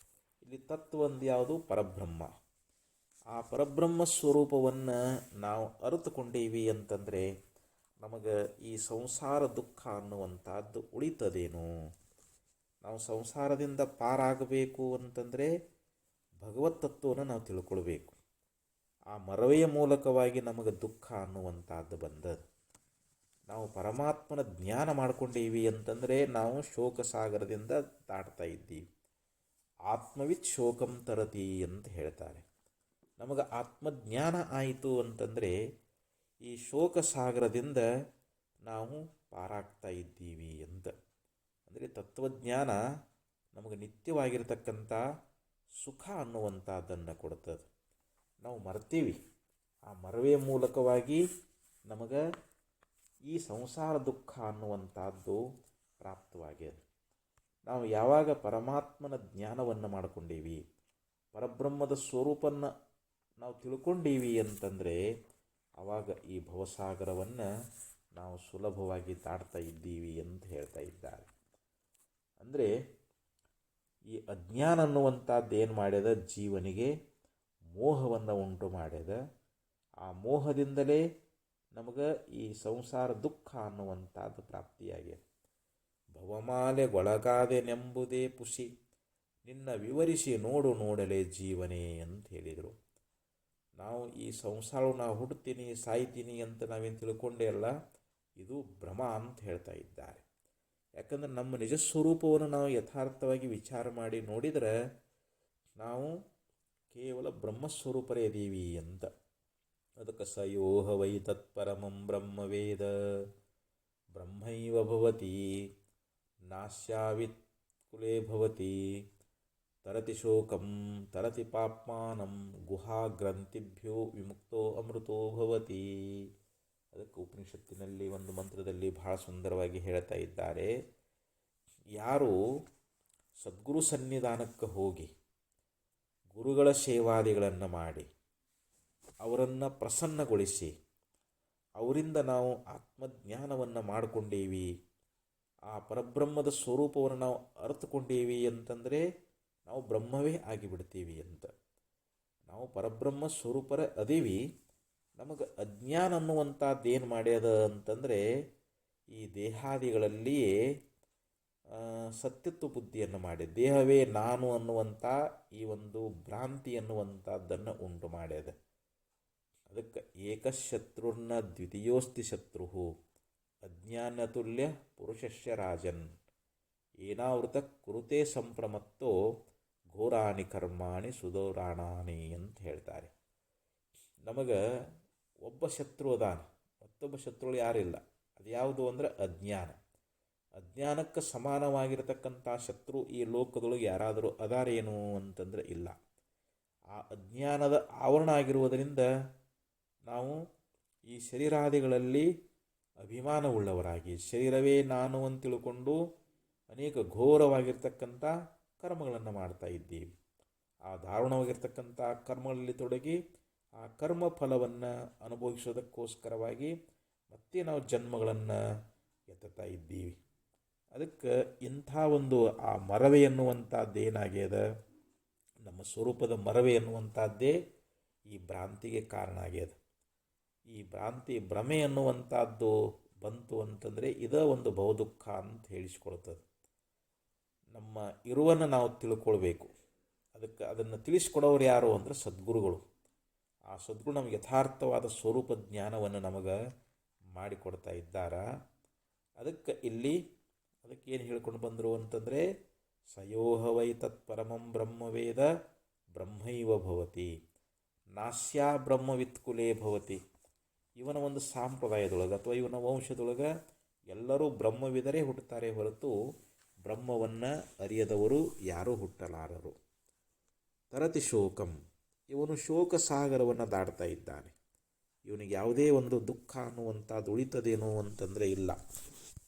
ಇಲ್ಲಿ ತತ್ವ ಒಂದು ಯಾವುದು? ಪರಬ್ರಹ್ಮ. ಆ ಪರಬ್ರಹ್ಮ ಸ್ವರೂಪವನ್ನು ನಾವು ಅರಿತುಕೊಂಡೀವಿ ಅಂತಂದರೆ ನಮಗೆ ಈ ಸಂಸಾರ ದುಃಖ ಅನ್ನುವಂಥದ್ದು ಉಳಿತದೇನು? ನಾವು ಸಂಸಾರದಿಂದ ಪಾರಾಗಬೇಕು ಅಂತಂದರೆ ಭಗವತ್ ತತ್ವವನ್ನು ನಾವು ತಿಳ್ಕೊಳ್ಬೇಕು. ಆ ಮರವೆಯ ಮೂಲಕವಾಗಿ ನಮಗೆ ದುಃಖ ಅನ್ನುವಂಥದ್ದು ಬಂದದ್ದು. ನಾವು ಪರಮಾತ್ಮನ ಜ್ಞಾನ ಮಾಡ್ಕೊಂಡೀವಿ ಅಂತಂದರೆ ನಾವು ಶೋಕ ಸಾಗರದಿಂದ ದಾಟ್ತಾ ಇದ್ದೀವಿ. ಆತ್ಮವಿತ್ ಶೋಕಂ ತರತಿ ಅಂತ ಹೇಳ್ತಾರೆ. ನಮಗೆ ಆತ್ಮಜ್ಞಾನ ಆಯಿತು ಅಂತಂದರೆ ಈ ಶೋಕ ಸಾಗರದಿಂದ ನಾವು ಪಾರಾಗ್ತಾ ಇದ್ದೀವಿ ಅಂತ. ಅಂದರೆ ತತ್ವಜ್ಞಾನ ನಮಗೆ ನಿತ್ಯವಾಗಿರ್ತಕ್ಕಂಥ ಸುಖ ಅನ್ನುವಂಥದ್ದನ್ನು ಕೊಡ್ತದೆ. ನಾವು ಮರ್ತೀವಿ. ಆ ಮರವೆಯ ಮೂಲಕವಾಗಿ ನಮಗೆ ಈ ಸಂಸಾರ ದುಃಖ ಅನ್ನುವಂಥದ್ದು ಪ್ರಾಪ್ತವಾಗ್ಯದ. ನಾವು ಯಾವಾಗ ಪರಮಾತ್ಮನ ಜ್ಞಾನವನ್ನು ಮಾಡಿಕೊಂಡೀವಿ, ಪರಬ್ರಹ್ಮದ ಸ್ವರೂಪನ್ನು ನಾವು ತಿಳ್ಕೊಂಡೀವಿ ಅಂತಂದರೆ ಆವಾಗ ಈ ಭವಸಾಗರವನ್ನು ನಾವು ಸುಲಭವಾಗಿ ದಾಟ್ತಾ ಇದ್ದೀವಿ ಅಂತ ಹೇಳ್ತಾ ಇದ್ದಾರೆ. ಅಂದರೆ ಈ ಅಜ್ಞಾನ ಅನ್ನುವಂಥದ್ದು ಏನು ಮಾಡ್ಯದ, ಜೀವನಿಗೆ ಮೋಹವನ್ನು ಉಂಟು ಮಾಡ್ಯದ. ಆ ಮೋಹದಿಂದಲೇ ನಮಗೆ ಈ ಸಂಸಾರ ದುಃಖ ಅನ್ನುವಂಥದ್ದು ಪ್ರಾಪ್ತಿಯಾಗಿದೆ. ಭವಮಾಲೆಗೊಳಗಾದೆನೆಂಬುದೇ ಪುಷಿ, ನಿನ್ನ ವಿವರಿಸಿ ನೋಡು ನೋಡಲೇ ಜೀವನೇ ಅಂತ ಹೇಳಿದರು. ನಾವು ಈ ಸಂಸಾರ ನಾವು ಹುಡ್ತೀನಿ ಸಾಯ್ತೀನಿ ಅಂತ ನಾವೇನು ತಿಳ್ಕೊಂಡೇ ಅಲ್ಲ, ಇದು ಭ್ರಮ ಅಂತ ಹೇಳ್ತಾ ಇದ್ದಾರೆ. ಯಾಕಂದರೆ ನಮ್ಮ ನಿಜ ಸ್ವರೂಪವನ್ನು ನಾವು ಯಥಾರ್ಥವಾಗಿ ವಿಚಾರ ಮಾಡಿ ನೋಡಿದರೆ ನಾವು ಕೇವಲ ಬ್ರಹ್ಮಸ್ವರೂಪರೇ ಇದೀವಿ ಅಂತ. ಅದಕ್ಕೆ ಸಯೋಹ ವೈ ತತ್ಪರಮಂ ಬ್ರಹ್ಮವೇದ ಬ್ರಹ್ಮೈವ ಭವತಿ ನಾಶ್ಯಾವಿತ್ ಕುಲೇ ಭವತಿ ತರತಿ ಶೋಕಂ ತರತಿ ಪಾಪ್ಮಾನಂ ಗುಹಾಗ್ರಂಥಿಭ್ಯೋ ವಿಮುಕ್ತೋ ಅಮೃತೋ ಭವತಿ. ಅದಕ್ಕೆ ಉಪನಿಷತ್ತಿನಲ್ಲಿ ಒಂದು ಮಂತ್ರದಲ್ಲಿ ಬಹಳ ಸುಂದರವಾಗಿ ಹೇಳ್ತಾ ಇದ್ದಾರೆ, ಯಾರು ಸದ್ಗುರು ಸನ್ನಿಧಾನಕ್ಕೆ ಹೋಗಿ ಗುರುಗಳ ಸೇವಾದಿಗಳನ್ನು ಮಾಡಿ ಅವರನ್ನು ಪ್ರಸನ್ನಗೊಳಿಸಿ ಅವರಿಂದ ನಾವು ಆತ್ಮಜ್ಞಾನವನ್ನು ಮಾಡಿಕೊಂಡೀವಿ, ಆ ಪರಬ್ರಹ್ಮದ ಸ್ವರೂಪವನ್ನು ನಾವು ಅರ್ಥಕೊಂಡೀವಿ ಅಂತಂದರೆ ನಾವು ಬ್ರಹ್ಮವೇ ಆಗಿಬಿಡ್ತೀವಿ ಅಂತ. ನಾವು ಪರಬ್ರಹ್ಮ ಸ್ವರೂಪರ ಅದೀವಿ. ನಮಗೆ ಅಜ್ಞಾನ ಅನ್ನುವಂಥದ್ದು ಏನು ಮಾಡ್ಯದ ಅಂತಂದರೆ ಈ ದೇಹಾದಿಗಳಲ್ಲಿಯೇ ಸತ್ಯತ್ವ ಬುದ್ಧಿಯನ್ನು ಮಾಡಿ ದೇಹವೇ ನಾನು ಅನ್ನುವಂಥ ಈ ಒಂದು ಭ್ರಾಂತಿ ಅನ್ನುವಂಥದ್ದನ್ನು ಉಂಟು ಮಾಡ್ಯದ. ಅದಕ್ಕೆ ಏಕಶತ್ರುರ್ನ ದ್ವಿತೀಯೋಸ್ತಿ ಶತ್ರು ಅಜ್ಞಾನತುಲ್ಯ ಪುರುಷಸ್ಯ ರಾಜನ್ ಏನಾವೃತ ಕುರುತೆ ಸಂಪ್ರಮತ್ತೋ ಘೋರಾಣಿ ಕರ್ಮಾಣಿ ಸುದೌರಾಣಾನಿ ಅಂತ ಹೇಳ್ತಾರೆ. ನಮಗೆ ಒಬ್ಬ ಶತ್ರು ಅದಾನ, ಮತ್ತೊಬ್ಬ ಶತ್ರುಗಳು ಯಾರಿಲ್ಲ. ಅದು ಯಾವುದು ಅಂದರೆ ಅಜ್ಞಾನ. ಅಜ್ಞಾನಕ್ಕೆ ಸಮಾನವಾಗಿರತಕ್ಕಂಥ ಶತ್ರು ಈ ಲೋಕದೊಳಗೆ ಯಾರಾದರೂ ಅದಾರೇನು ಅಂತಂದರೆ ಇಲ್ಲ. ಆ ಅಜ್ಞಾನದ ಆವರಣ ಆಗಿರುವುದರಿಂದ ನಾವು ಈ ಶರೀರಾದಿಗಳಲ್ಲಿ ಅಭಿಮಾನವುಳ್ಳವರಾಗಿ ಶರೀರವೇ ನಾನು ಅಂತ ತಿಳ್ಕೊಂಡು ಅನೇಕ ಘೋರವಾಗಿರ್ತಕ್ಕಂಥ ಕರ್ಮಗಳನ್ನು ಮಾಡ್ತಾ ಇದ್ದೀವಿ. ಆ ದಾರುಣವಾಗಿರ್ತಕ್ಕಂಥ ಕರ್ಮಗಳಲ್ಲಿ ತೊಡಗಿ ಆ ಕರ್ಮ ಫಲವನ್ನು ಅನುಭವಿಸೋದಕ್ಕೋಸ್ಕರವಾಗಿ ಮತ್ತೆ ನಾವು ಜನ್ಮಗಳನ್ನು ಎತ್ತುತ್ತಾ ಇದ್ದೀವಿ. ಅದಕ್ಕೆ ಇಂಥ ಒಂದು ಆ ಮರವೆ ಎನ್ನುವಂಥದ್ದು ಏನಾಗ್ಯದ, ನಮ್ಮ ಸ್ವರೂಪದ ಮರವೆ ಎನ್ನುವಂಥದ್ದೇ ಈ ಭ್ರಾಂತಿಗೆ ಕಾರಣ ಆಗ್ಯದ. ಈ ಭ್ರಾಂತಿ ಭ್ರಮೆ ಅನ್ನುವಂಥದ್ದು ಬಂತು ಅಂತಂದರೆ ಇದೇ ಒಂದು ಬಹುದುಃಖ ಅಂತ ಹೇಳಿಸ್ಕೊಳ್ತದೆ. ನಮ್ಮ ಇರುವನ್ನು ನಾವು ತಿಳ್ಕೊಳ್ಬೇಕು. ಅದಕ್ಕೆ ಅದನ್ನು ತಿಳಿಸ್ಕೊಡೋರು ಯಾರು ಅಂದರೆ ಸದ್ಗುರುಗಳು. ಆ ಸದ್ಗುರು ನಮಗೆ ಯಥಾರ್ಥವಾದ ಸ್ವರೂಪ ಜ್ಞಾನವನ್ನು ನಮಗೆ ಮಾಡಿಕೊಡ್ತಾ ಇದ್ದಾರೆ. ಅದಕ್ಕೆ ಇಲ್ಲಿ ಅದಕ್ಕೇನು ಹೇಳ್ಕೊಂಡು ಬಂದರು ಅಂತಂದರೆ ಸಯೋಹ ವೈ ತತ್ಪರಮಂ ಬ್ರಹ್ಮವೇದ ಬ್ರಹ್ಮೈವ ಭವತಿ ನಾಸ್ಯಾ ಬ್ರಹ್ಮವಿತ್ಕುಲೇ ಭವತಿ. ಇವನ ಒಂದು ಸಂಪ್ರದಾಯದೊಳಗೆ ಅಥವಾ ಇವನ ವಂಶದೊಳಗೆ ಎಲ್ಲರೂ ಬ್ರಹ್ಮವಿದರೇ ಹುಟ್ಟುತ್ತಾರೆ ಹೊರತು ಬ್ರಹ್ಮವನ್ನು ಅರಿಯದವರು ಯಾರೂ ಹುಟ್ಟಲಾರರು. ತರತಿ ಶೋಕಂ, ಇವನು ಶೋಕ ಸಾಗರವನ್ನು ದಾಟ್ತಾ ಇದ್ದಾನೆ. ಇವನಿಗೆ ಯಾವುದೇ ಒಂದು ದುಃಖ ಅನ್ನುವಂಥದ್ದು ಉಳಿತದೇನೋ ಅಂತಂದರೆ ಇಲ್ಲ.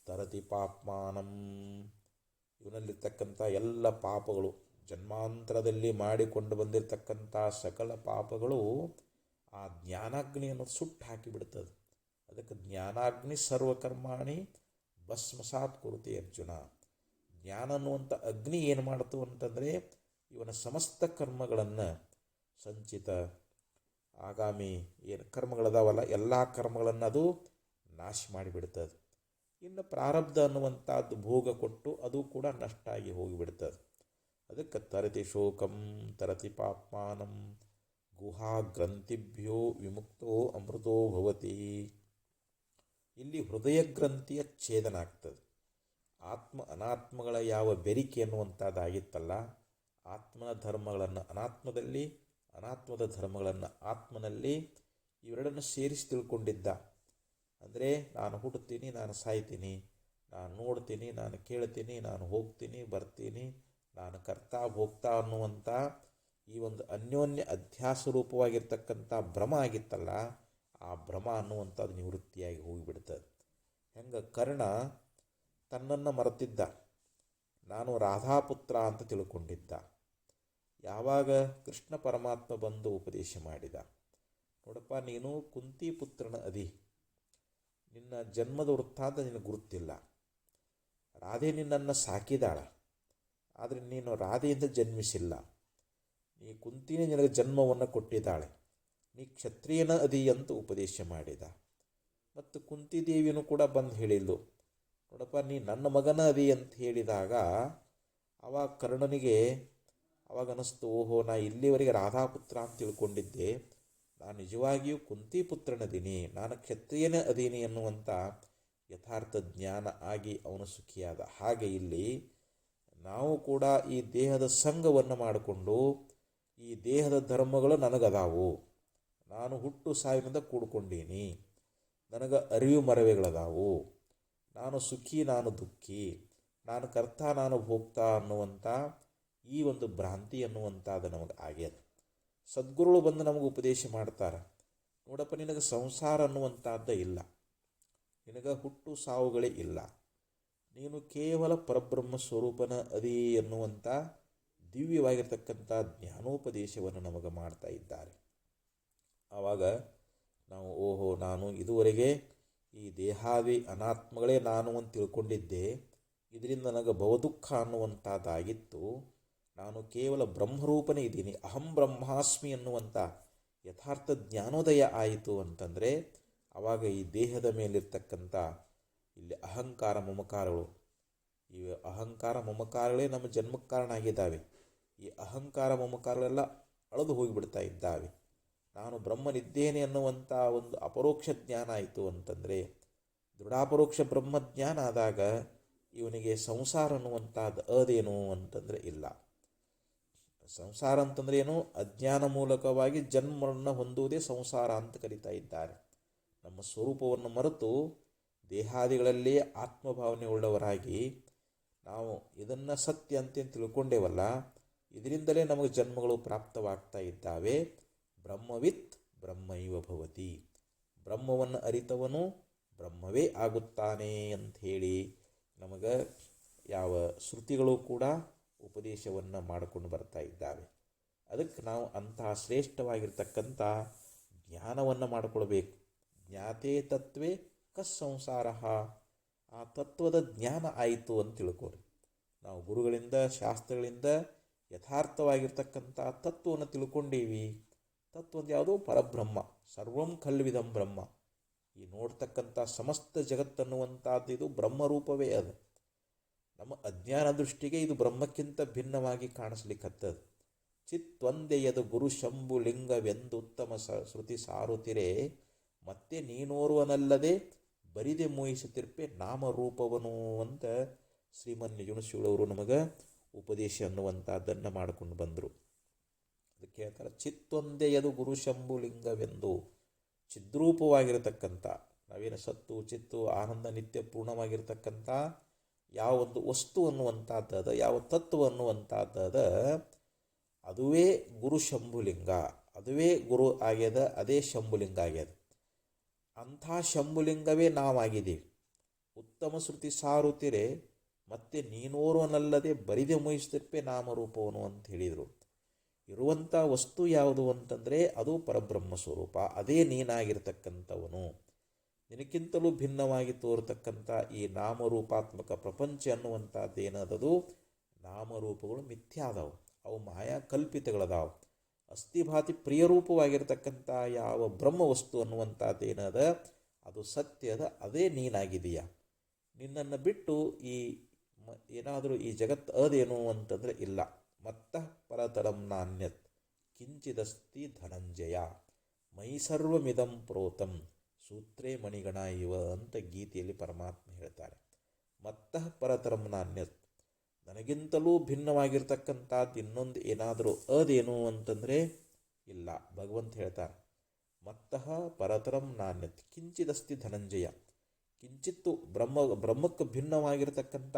ತರತಿ ಪಾಪ್ಮಾನಂ, ಇವನಲ್ಲಿರ್ತಕ್ಕಂಥ ಎಲ್ಲ ಪಾಪಗಳು ಜನ್ಮಾಂತರದಲ್ಲಿ ಮಾಡಿಕೊಂಡು ಬಂದಿರತಕ್ಕಂಥ ಸಕಲ ಪಾಪಗಳು ಆ ಜ್ಞಾನಾಗ್ನಿಯನ್ನು ಸುಟ್ಟು ಹಾಕಿಬಿಡ್ತದೆ. ಅದಕ್ಕೆ ಜ್ಞಾನಾಗ್ನಿ ಸರ್ವಕರ್ಮಾಣಿ ಭಸ್ಮಸಾತ್ ಕುರುತೆ ಅರ್ಜುನ. ಜ್ಞಾನ ಅನ್ನುವಂಥ ಅಗ್ನಿ ಏನು ಮಾಡ್ತು ಅಂತಂದರೆ ಇವನ ಸಮಸ್ತ ಕರ್ಮಗಳನ್ನು ಸಂಚಿತ ಆಗಾಮಿ ಏನು ಕರ್ಮಗಳದಾವಲ್ಲ ಎಲ್ಲ ಕರ್ಮಗಳನ್ನು ಅದು ನಾಶ ಮಾಡಿಬಿಡ್ತದೆ. ಇನ್ನು ಪ್ರಾರಬ್ಧ ಅನ್ನುವಂಥದ್ದು ಭೋಗ ಕೊಟ್ಟು ಅದು ಕೂಡ ನಷ್ಟ ಆಗಿ ಹೋಗಿಬಿಡ್ತದೆ. ಅದಕ್ಕೆ ತರತಿ ಶೋಕಂ ತರತಿ ಪಾಪ್ಮಾನಂ ಗುಹಾ ಗ್ರಂಥಿಭ್ಯೋ ವಿಮುಕ್ತೋ ಅಮೃತೋ ಭವತಿ. ಇಲ್ಲಿ ಹೃದಯ ಗ್ರಂಥಿಯ ಛೇದನ ಆಗ್ತದೆ. ಆತ್ಮ ಅನಾತ್ಮಗಳ ಯಾವ ಬೆರಿಕೆ ಅನ್ನುವಂಥದ್ದಾಗಿತ್ತಲ್ಲ, ಆತ್ಮನ ಧರ್ಮಗಳನ್ನು ಅನಾತ್ಮದಲ್ಲಿ, ಅನಾತ್ಮದ ಧರ್ಮಗಳನ್ನು ಆತ್ಮನಲ್ಲಿ ಇವೆರಡನ್ನು ಸೇರಿಸಿ ತಿಳ್ಕೊಂಡಿದ್ದ. ಅಂದರೆ ನಾನು ಹುಟ್ಟುತ್ತೀನಿ, ನಾನು ಸಾಯ್ತೀನಿ, ನಾನು ನೋಡ್ತೀನಿ, ನಾನು ಕೇಳ್ತೀನಿ, ನಾನು ಹೋಗ್ತೀನಿ ಬರ್ತೀನಿ, ನಾನು ಕರ್ತಾ ಭೋಗ್ತಾ ಅನ್ನುವಂಥ ಈ ಒಂದು ಅನ್ಯೋನ್ಯ ಅಧ್ಯಾಸ ರೂಪವಾಗಿರ್ತಕ್ಕಂಥ ಭ್ರಮ ಆಗಿತ್ತಲ್ಲ, ಆ ಭ್ರಮ ಅನ್ನುವಂಥದ್ದು ನಿವೃತ್ತಿಯಾಗಿ ಹೋಗಿಬಿಡ್ತದೆ. ಹೆಂಗೆ ಕರ್ಣ ತನ್ನನ್ನು ಮರೆತಿದ್ದ, ನಾನು ರಾಧಾಪುತ್ರ ಅಂತ ತಿಳ್ಕೊಂಡಿದ್ದ. ಯಾವಾಗ ಕೃಷ್ಣ ಪರಮಾತ್ಮ ಬಂದು ಉಪದೇಶ ಮಾಡಿದ, ನೋಡಪ್ಪ ನೀನು ಕುಂತಿ ಪುತ್ರನ ಅದಿ, ನಿನ್ನ ಜನ್ಮದ ವೃತ್ತಾಂತ ನಿನಗೆ ಗುರುತಿಲ್ಲ. ರಾಧೆ ನಿನ್ನನ್ನು ಸಾಕಿದಾಳ, ಆದರೆ ನೀನು ರಾಧೆಯಿಂದ ಜನ್ಮಿಸಿಲ್ಲ. ಈ ಕುಂತಿನೇ ನಿನಗೆ ಜನ್ಮವನ್ನು ಕೊಟ್ಟಿದ್ದಾಳೆ, ನೀ ಕ್ಷತ್ರಿಯನ ಅದಿ ಅಂತ ಉಪದೇಶ ಮಾಡಿದ. ಮತ್ತು ಕುಂತಿದೇವಿಯೂ ಕೂಡ ಬಂದು ಹೇಳಿದ್ಲು, ನೋಡಪ್ಪ ನೀ ನನ್ನ ಮಗನ ಅದಿ ಅಂತ ಹೇಳಿದಾಗ ಅವಾಗ ಕರ್ಣನಿಗೆ ಅವಾಗ ಅನ್ನಿಸ್ತು, ಓಹೋ ನಾ ಇಲ್ಲಿವರೆಗೆ ರಾಧಾಪುತ್ರ ಅಂತ ತಿಳ್ಕೊಂಡಿದ್ದೆ, ನಾನು ನಿಜವಾಗಿಯೂ ಕುಂತಿ ಪುತ್ರನದೀನಿ, ನಾನು ಕ್ಷತ್ರಿಯನ ಅದೀನಿ ಎನ್ನುವಂಥ ಯಥಾರ್ಥ ಜ್ಞಾನ ಆಗಿ ಅವನು ಸುಖಿಯಾದ. ಹಾಗೆ ಇಲ್ಲಿ ನಾವು ಕೂಡ ಈ ದೇಹದ ಸಂಘವನ್ನು ಮಾಡಿಕೊಂಡು ಈ ದೇಹದ ಧರ್ಮಗಳು ನನಗದಾವು, ನಾನು ಹುಟ್ಟು ಸಾವಿನಿಂದ ಕೂಡ್ಕೊಂಡೀನಿ, ನನಗೆ ಅರಿವು ಮರವೆಗಳದಾವು, ನಾನು ಸುಖಿ ನಾನು ದುಃಖಿ, ನಾನು ಕರ್ತ ನಾನು ಭೋಕ್ತಾ ಅನ್ನುವಂಥ ಈ ಒಂದು ಭ್ರಾಂತಿ ಅನ್ನುವಂಥದ್ದು ನಮಗೆ ಆಗ್ಯದ. ಸದ್ಗುರುಗಳು ಬಂದು ನಮಗೆ ಉಪದೇಶ ಮಾಡ್ತಾರೆ, ನೋಡಪ್ಪ ನಿನಗೆ ಸಂಸಾರ ಅನ್ನುವಂಥದ್ದೇ ಇಲ್ಲ, ನಿನಗೆ ಹುಟ್ಟು ಸಾವುಗಳೇ ಇಲ್ಲ, ನೀನು ಕೇವಲ ಪರಬ್ರಹ್ಮ ಸ್ವರೂಪನ ಅದಿ ಎನ್ನುವಂಥ ದಿವ್ಯವಾಗಿರ್ತಕ್ಕಂಥ ಜ್ಞಾನೋಪದೇಶವನ್ನು ನಮಗೆ ಮಾಡ್ತಾ ಇದ್ದಾರೆ. ಆವಾಗ ನಾವು ಓಹೋ ನಾನು ಇದುವರೆಗೆ ಈ ದೇಹಾದಿ ಅನಾತ್ಮಗಳೇ ನಾನು ಅಂತ ತಿಳ್ಕೊಂಡಿದ್ದೆ, ಇದರಿಂದ ನನಗೆ ಬಹುದುಃಖ ಅನ್ನುವಂಥದ್ದಾಗಿತ್ತು, ನಾನು ಕೇವಲ ಬ್ರಹ್ಮರೂಪನೇ ಇದ್ದೀನಿ, ಅಹಂ ಬ್ರಹ್ಮಾಸ್ಮಿ ಅನ್ನುವಂಥ ಯಥಾರ್ಥ ಜ್ಞಾನೋದಯ ಆಯಿತು ಅಂತಂದರೆ ಆವಾಗ ಈ ದೇಹದ ಮೇಲಿರ್ತಕ್ಕಂಥ ಇಲ್ಲಿ ಅಹಂಕಾರ ಮಮಕಾರಗಳು, ಈ ಅಹಂಕಾರ ಮಮಕಾರಗಳೇ ನಮ್ಮ ಜನ್ಮಕ್ಕೆ ಕಾರಣ ಆಗಿದ್ದಾವೆ. ಈ ಅಹಂಕಾರ ಮಮಕಾರಗಳೆಲ್ಲ ಅಳೆದು ಹೋಗಿಬಿಡ್ತಾ ಇದ್ದಾವೆ. ನಾನು ಬ್ರಹ್ಮನಿದ್ದೇನೆ ಅನ್ನುವಂಥ ಒಂದು ಅಪರೋಕ್ಷ ಜ್ಞಾನ ಆಯಿತು ಅಂತಂದರೆ, ದೃಢಾಪರೋಕ್ಷ ಬ್ರಹ್ಮಜ್ಞಾನ ಆದಾಗ ಇವನಿಗೆ ಸಂಸಾರ ಅನ್ನುವಂಥದ್ದು ಅದೇನು ಅಂತಂದರೆ ಇಲ್ಲ. ಸಂಸಾರ ಅಂತಂದ್ರೆ ಏನು? ಅಜ್ಞಾನ ಮೂಲಕವಾಗಿ ಜನ್ಮವನ್ನು ಹೊಂದುವುದೇ ಸಂಸಾರ ಅಂತ ಕರೀತಾ ಇದ್ದಾರೆ. ನಮ್ಮ ಸ್ವರೂಪವನ್ನು ಮರೆತು ದೇಹಾದಿಗಳಲ್ಲೇ ಆತ್ಮಭಾವನೆ ಉಳ್ಳವರಾಗಿ ನಾವು ಇದನ್ನು ಸತ್ಯ ಅಂತ ತಿಳ್ಕೊಂಡೇವಲ್ಲ, ಇದರಿಂದಲೇ ನಮಗೆ ಜನ್ಮಗಳು ಪ್ರಾಪ್ತವಾಗ್ತಾ ಇದ್ದಾವೆ. ಬ್ರಹ್ಮವಿತ್ ಬ್ರಹ್ಮೈವ ಭವತಿ, ಬ್ರಹ್ಮವನ್ನು ಅರಿತವನು ಬ್ರಹ್ಮವೇ ಆಗುತ್ತಾನೆ ಅಂಥೇಳಿ ನಮಗೆ ಯಾವ ಶ್ರುತಿಗಳು ಕೂಡ ಉಪದೇಶವನ್ನು ಮಾಡಿಕೊಂಡು ಬರ್ತಾ ಇದ್ದಾವೆ. ಅದಕ್ಕೆ ನಾವು ಅಂತಹ ಶ್ರೇಷ್ಠವಾಗಿರ್ತಕ್ಕಂಥ ಜ್ಞಾನವನ್ನು ಮಾಡಿಕೊಳ್ಬೇಕು. ಜ್ಞಾತೇ ತತ್ವೇ ಕಸ್ಸಂಸಾರ, ಆ ತತ್ವದ ಜ್ಞಾನ ಆಯಿತು ಅಂತ ತಿಳ್ಕೊರಿ. ನಾವು ಗುರುಗಳಿಂದ ಶಾಸ್ತ್ರಗಳಿಂದ ಯಥಾರ್ಥವಾಗಿರ್ತಕ್ಕಂಥ ತತ್ವವನ್ನು ತಿಳ್ಕೊಂಡೀವಿ. ತತ್ವ ಅಂತ ಯಾವುದು? ಪರಬ್ರಹ್ಮ. ಸರ್ವಂ ಖಲ್ವಿದಂ ಬ್ರಹ್ಮ. ಈ ನೋಡ್ತಕ್ಕಂಥ ಸಮಸ್ತ ಜಗತ್ತನ್ನುವಂಥದ್ದು ಇದು ಬ್ರಹ್ಮರೂಪವೇ. ಅದು ನಮ್ಮ ಅಜ್ಞಾನ ದೃಷ್ಟಿಗೆ ಇದು ಬ್ರಹ್ಮಕ್ಕಿಂತ ಭಿನ್ನವಾಗಿ ಕಾಣಿಸ್ಲಿಕ್ಕತ್ತದು. ಚಿತ್ತೊಂದೆಯದು ಗುರು ಶಂಭು ಲಿಂಗವೆಂದು ಉತ್ತಮ ಶ್ರುತಿ ಸಾರುತ್ತಿರೆ, ಮತ್ತೆ ನೀನೋರ್ವನಲ್ಲದೆ ಬರಿದೆ ಮೋಹಿಸುತ್ತಿರ್ಪೆ ನಾಮರೂಪವನು ಅಂತ ಶ್ರೀಮನ್ ನಿಜುಣಶಿವಳವರು ನಮಗೆ ಉಪದೇಶ ಅನ್ನುವಂಥದ್ದನ್ನು ಮಾಡಿಕೊಂಡು ಬಂದರು. ಅದಕ್ಕೆ ಹೇಳ್ತಾರೆ, ಚಿತ್ತೊಂದೆಯದು ಗುರು ಶಂಭು ಲಿಂಗವೆಂದು, ಚಿದ್ರೂಪವಾಗಿರತಕ್ಕಂಥ ನಾವೇನು ಸತ್ತು ಚಿತ್ತು ಆನಂದ ನಿತ್ಯ ಪೂರ್ಣವಾಗಿರ್ತಕ್ಕಂಥ ಯಾವ ಒಂದು ವಸ್ತು ಅನ್ನುವಂಥದ್ದದ, ಯಾವ ತತ್ವ ಅನ್ನುವಂಥದ್ದದ, ಅದುವೇ ಗುರು ಶಂಭುಲಿಂಗ, ಅದುವೇ ಗುರು ಆಗ್ಯದ, ಅದೇ ಶಂಭುಲಿಂಗ ಆಗ್ಯದ. ಅಂಥ ಶಂಭುಲಿಂಗವೇ ನಾವಾಗಿದ್ದೀವಿ. ಉತ್ತಮ ಶ್ರುತಿ ಸಾರುತ್ತಿರೆ ಮತ್ತೆ ನೀನೋರ್ವನಲ್ಲದೆ ಬರಿದೆ ಮೋಹಿಸ್ತಿರ್ಪೆ ನಾಮರೂಪವನು ಅಂತ ಹೇಳಿದರು. ಇರುವಂಥ ವಸ್ತು ಯಾವುದು ಅಂತಂದರೆ ಅದು ಪರಬ್ರಹ್ಮ ಸ್ವರೂಪ, ಅದೇ ನೀನಾಗಿರ್ತಕ್ಕಂಥವನು. ನಿನಕ್ಕಿಂತಲೂ ಭಿನ್ನವಾಗಿ ತೋರ್ತಕ್ಕಂಥ ಈ ನಾಮರೂಪಾತ್ಮಕ ಪ್ರಪಂಚ ಅನ್ನುವಂಥದ್ದೇನದದು, ನಾಮರೂಪಗಳು ಮಿಥ್ಯಾದವು, ಅವು ಮಾಯಾ ಕಲ್ಪಿತಗಳದಾವು. ಅಸ್ಥಿಭಾತಿ ಪ್ರಿಯರೂಪವಾಗಿರ್ತಕ್ಕಂಥ ಯಾವ ಬ್ರಹ್ಮ ವಸ್ತು ಅನ್ನುವಂಥದ್ದೇನದ ಅದು ಸತ್ಯದ, ಅದೇ ನೀನಾಗಿದೆಯಾ. ನಿನ್ನನ್ನು ಬಿಟ್ಟು ಈ ಏನಾದರೂ ಈ ಜಗತ್ತು ಅದೇನು ಅಂತಂದರೆ ಇಲ್ಲ. ಮತ್ತ ಪರತರಂ ನಾಣ್ಯತ್ ಕಿಂಚಿದಸ್ತಿ ಧನಂಜಯ ಮೈ ಸರ್ವಮಿದಂ ಪ್ರೋತಂ ಸೂತ್ರೇ ಮಣಿಗಣ ಇವ ಅಂತ ಗೀತೆಯಲ್ಲಿ ಪರಮಾತ್ಮ ಹೇಳ್ತಾರೆ. ಮತ್ತ ಪರತರಂ ನಾಣ್ಯತ್, ನನಗಿಂತಲೂ ಭಿನ್ನವಾಗಿರ್ತಕ್ಕಂಥದ್ದು ಇನ್ನೊಂದು ಏನಾದರೂ ಅದೇನು ಅಂತಂದರೆ ಇಲ್ಲ. ಭಗವಂತ ಹೇಳ್ತಾರೆ, ಮತ್ತಃ ಪರತರಂ ನಾಣ್ಯತ್ ಕಿಂಚಿದಸ್ತಿ ಧನಂಜಯ. ಕಿಂಚಿತ್ತು ಬ್ರಹ್ಮಕ್ಕೆ ಭಿನ್ನವಾಗಿರ್ತಕ್ಕಂಥ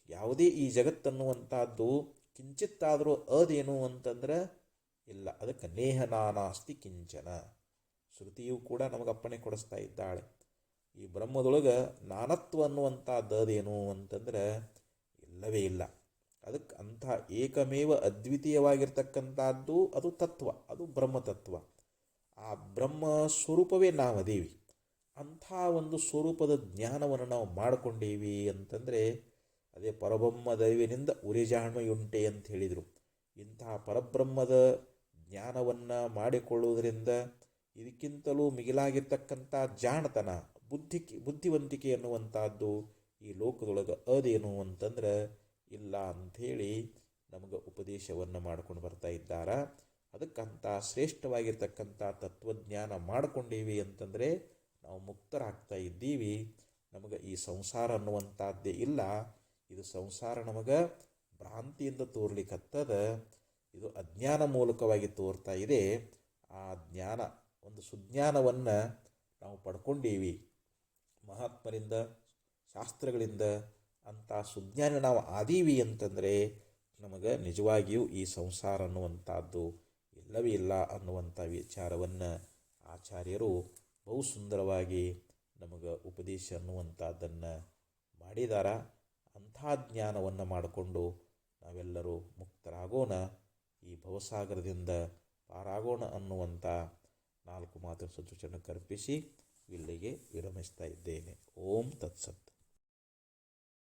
ಯಾವುದೇ ಈ ಜಗತ್ತನ್ನುವಂಥದ್ದು ಕಿಂಚಿತ್ತಾದರೂ ಅದೇನು ಅಂತಂದ್ರೆ ಇಲ್ಲ. ಅದಕ್ಕೆ ನೇಹನಾನಾಸ್ತಿ ಕಿಂಚನ. ಶ್ರುತಿಯು ಕೂಡ ನಮಗೆ ಅಪ್ಪಣೆ ಕೊಡಿಸ್ತಾ ಇದ್ದಾಳೆ. ಈ ಬ್ರಹ್ಮದೊಳಗೆ ನಾನತ್ವ ಅನ್ನುವಂಥದ್ದು ಅದೇನು ಅಂತಂದ್ರೆ ಇಲ್ಲವೇ ಇಲ್ಲ. ಅದಕ್ಕೆ ಅಂಥ ಏಕಮೇವ ಅದ್ವಿತೀಯವಾಗಿರ್ತಕ್ಕಂಥದ್ದು ಅದು ತತ್ವ, ಅದು ಬ್ರಹ್ಮತತ್ವ. ಆ ಬ್ರಹ್ಮ ಸ್ವರೂಪವೇ ನಾವದೀವಿ. ಅಂಥ ಒಂದು ಸ್ವರೂಪದ ಜ್ಞಾನವನ್ನು ನಾವು ಮಾಡಿಕೊಂಡೀವಿ ಅಂತಂದರೆ ಅದೇ ಪರಬ್ರಹ್ಮ ದೈವಿನಿಂದ ಉರಿಜಾಣ್ಮೆಯುಂಟೆ ಅಂತ ಹೇಳಿದರು. ಇಂತಹ ಪರಬ್ರಹ್ಮದ ಜ್ಞಾನವನ್ನು ಮಾಡಿಕೊಳ್ಳುವುದರಿಂದ ಇದಕ್ಕಿಂತಲೂ ಮಿಗಿಲಾಗಿರ್ತಕ್ಕಂಥ ಜಾಣತನ ಬುದ್ಧಿವಂತಿಕೆ ಅನ್ನುವಂಥದ್ದು ಈ ಲೋಕದೊಳಗೆ ಅದೇನು ಅಂತಂದ್ರೆ ಇಲ್ಲ ಅಂಥೇಳಿ ನಮಗೆ ಉಪದೇಶವನ್ನು ಮಾಡ್ಕೊಂಡು ಬರ್ತಾ ಇದ್ದಾರೆ. ಅದಕ್ಕಂಥ ಶ್ರೇಷ್ಠವಾಗಿರ್ತಕ್ಕಂಥ ತತ್ವಜ್ಞಾನ ಮಾಡಿಕೊಂಡೀವಿ ಅಂತಂದರೆ ನಾವು ಮುಕ್ತರಾಗ್ತಾ ಇದ್ದೀವಿ. ನಮಗೆ ಈ ಸಂಸಾರ ಅನ್ನುವಂಥದ್ದೇ ಇಲ್ಲ. ಇದು ಸಂಸಾರ ನಮಗೆ ಭ್ರಾಂತಿಯಿಂದ ತೋರ್ಲಿಕ್ಕತ್ತದ. ಇದು ಅಜ್ಞಾನ ಮೂಲಕವಾಗಿ ತೋರ್ತಾ ಇದೆ. ಆ ಜ್ಞಾನ ಒಂದು ಸುಜ್ಞಾನವನ್ನು ನಾವು ಪಡ್ಕೊಂಡೀವಿ ಮಹಾತ್ಮರಿಂದ, ಶಾಸ್ತ್ರಗಳಿಂದ. ಅಂಥ ಸುಜ್ಞಾನ ನಾವು ಆದೀವಿ ಅಂತಂದರೆ ನಮಗೆ ನಿಜವಾಗಿಯೂ ಈ ಸಂಸಾರ ಅನ್ನುವಂಥದ್ದು ಇಲ್ಲವೇ ಇಲ್ಲ ಅನ್ನುವಂಥ ವಿಚಾರವನ್ನು ಆಚಾರ್ಯರು ಬಹು ಸುಂದರವಾಗಿ ನಮಗೆ ಉಪದೇಶ ಅನ್ನುವಂಥದ್ದನ್ನು ಮಾಡಿದಾರ. ಅಂಥ ಜ್ಞಾನವನ್ನು ಮಾಡಿಕೊಂಡು ನಾವೆಲ್ಲರೂ ಮುಕ್ತರಾಗೋಣ, ಈ ಭವಸಾಗರದಿಂದ ಪಾರಾಗೋಣ ಅನ್ನುವಂಥ 4 ಮಾತಿನ ಸೂಚನೆ ಕಲ್ಪಿಸಿ ಇಲ್ಲಿಗೆ ವಿರಮಿಸ್ತಾ ಇದ್ದೇನೆ. ಓಂ ತತ್ಸತ್.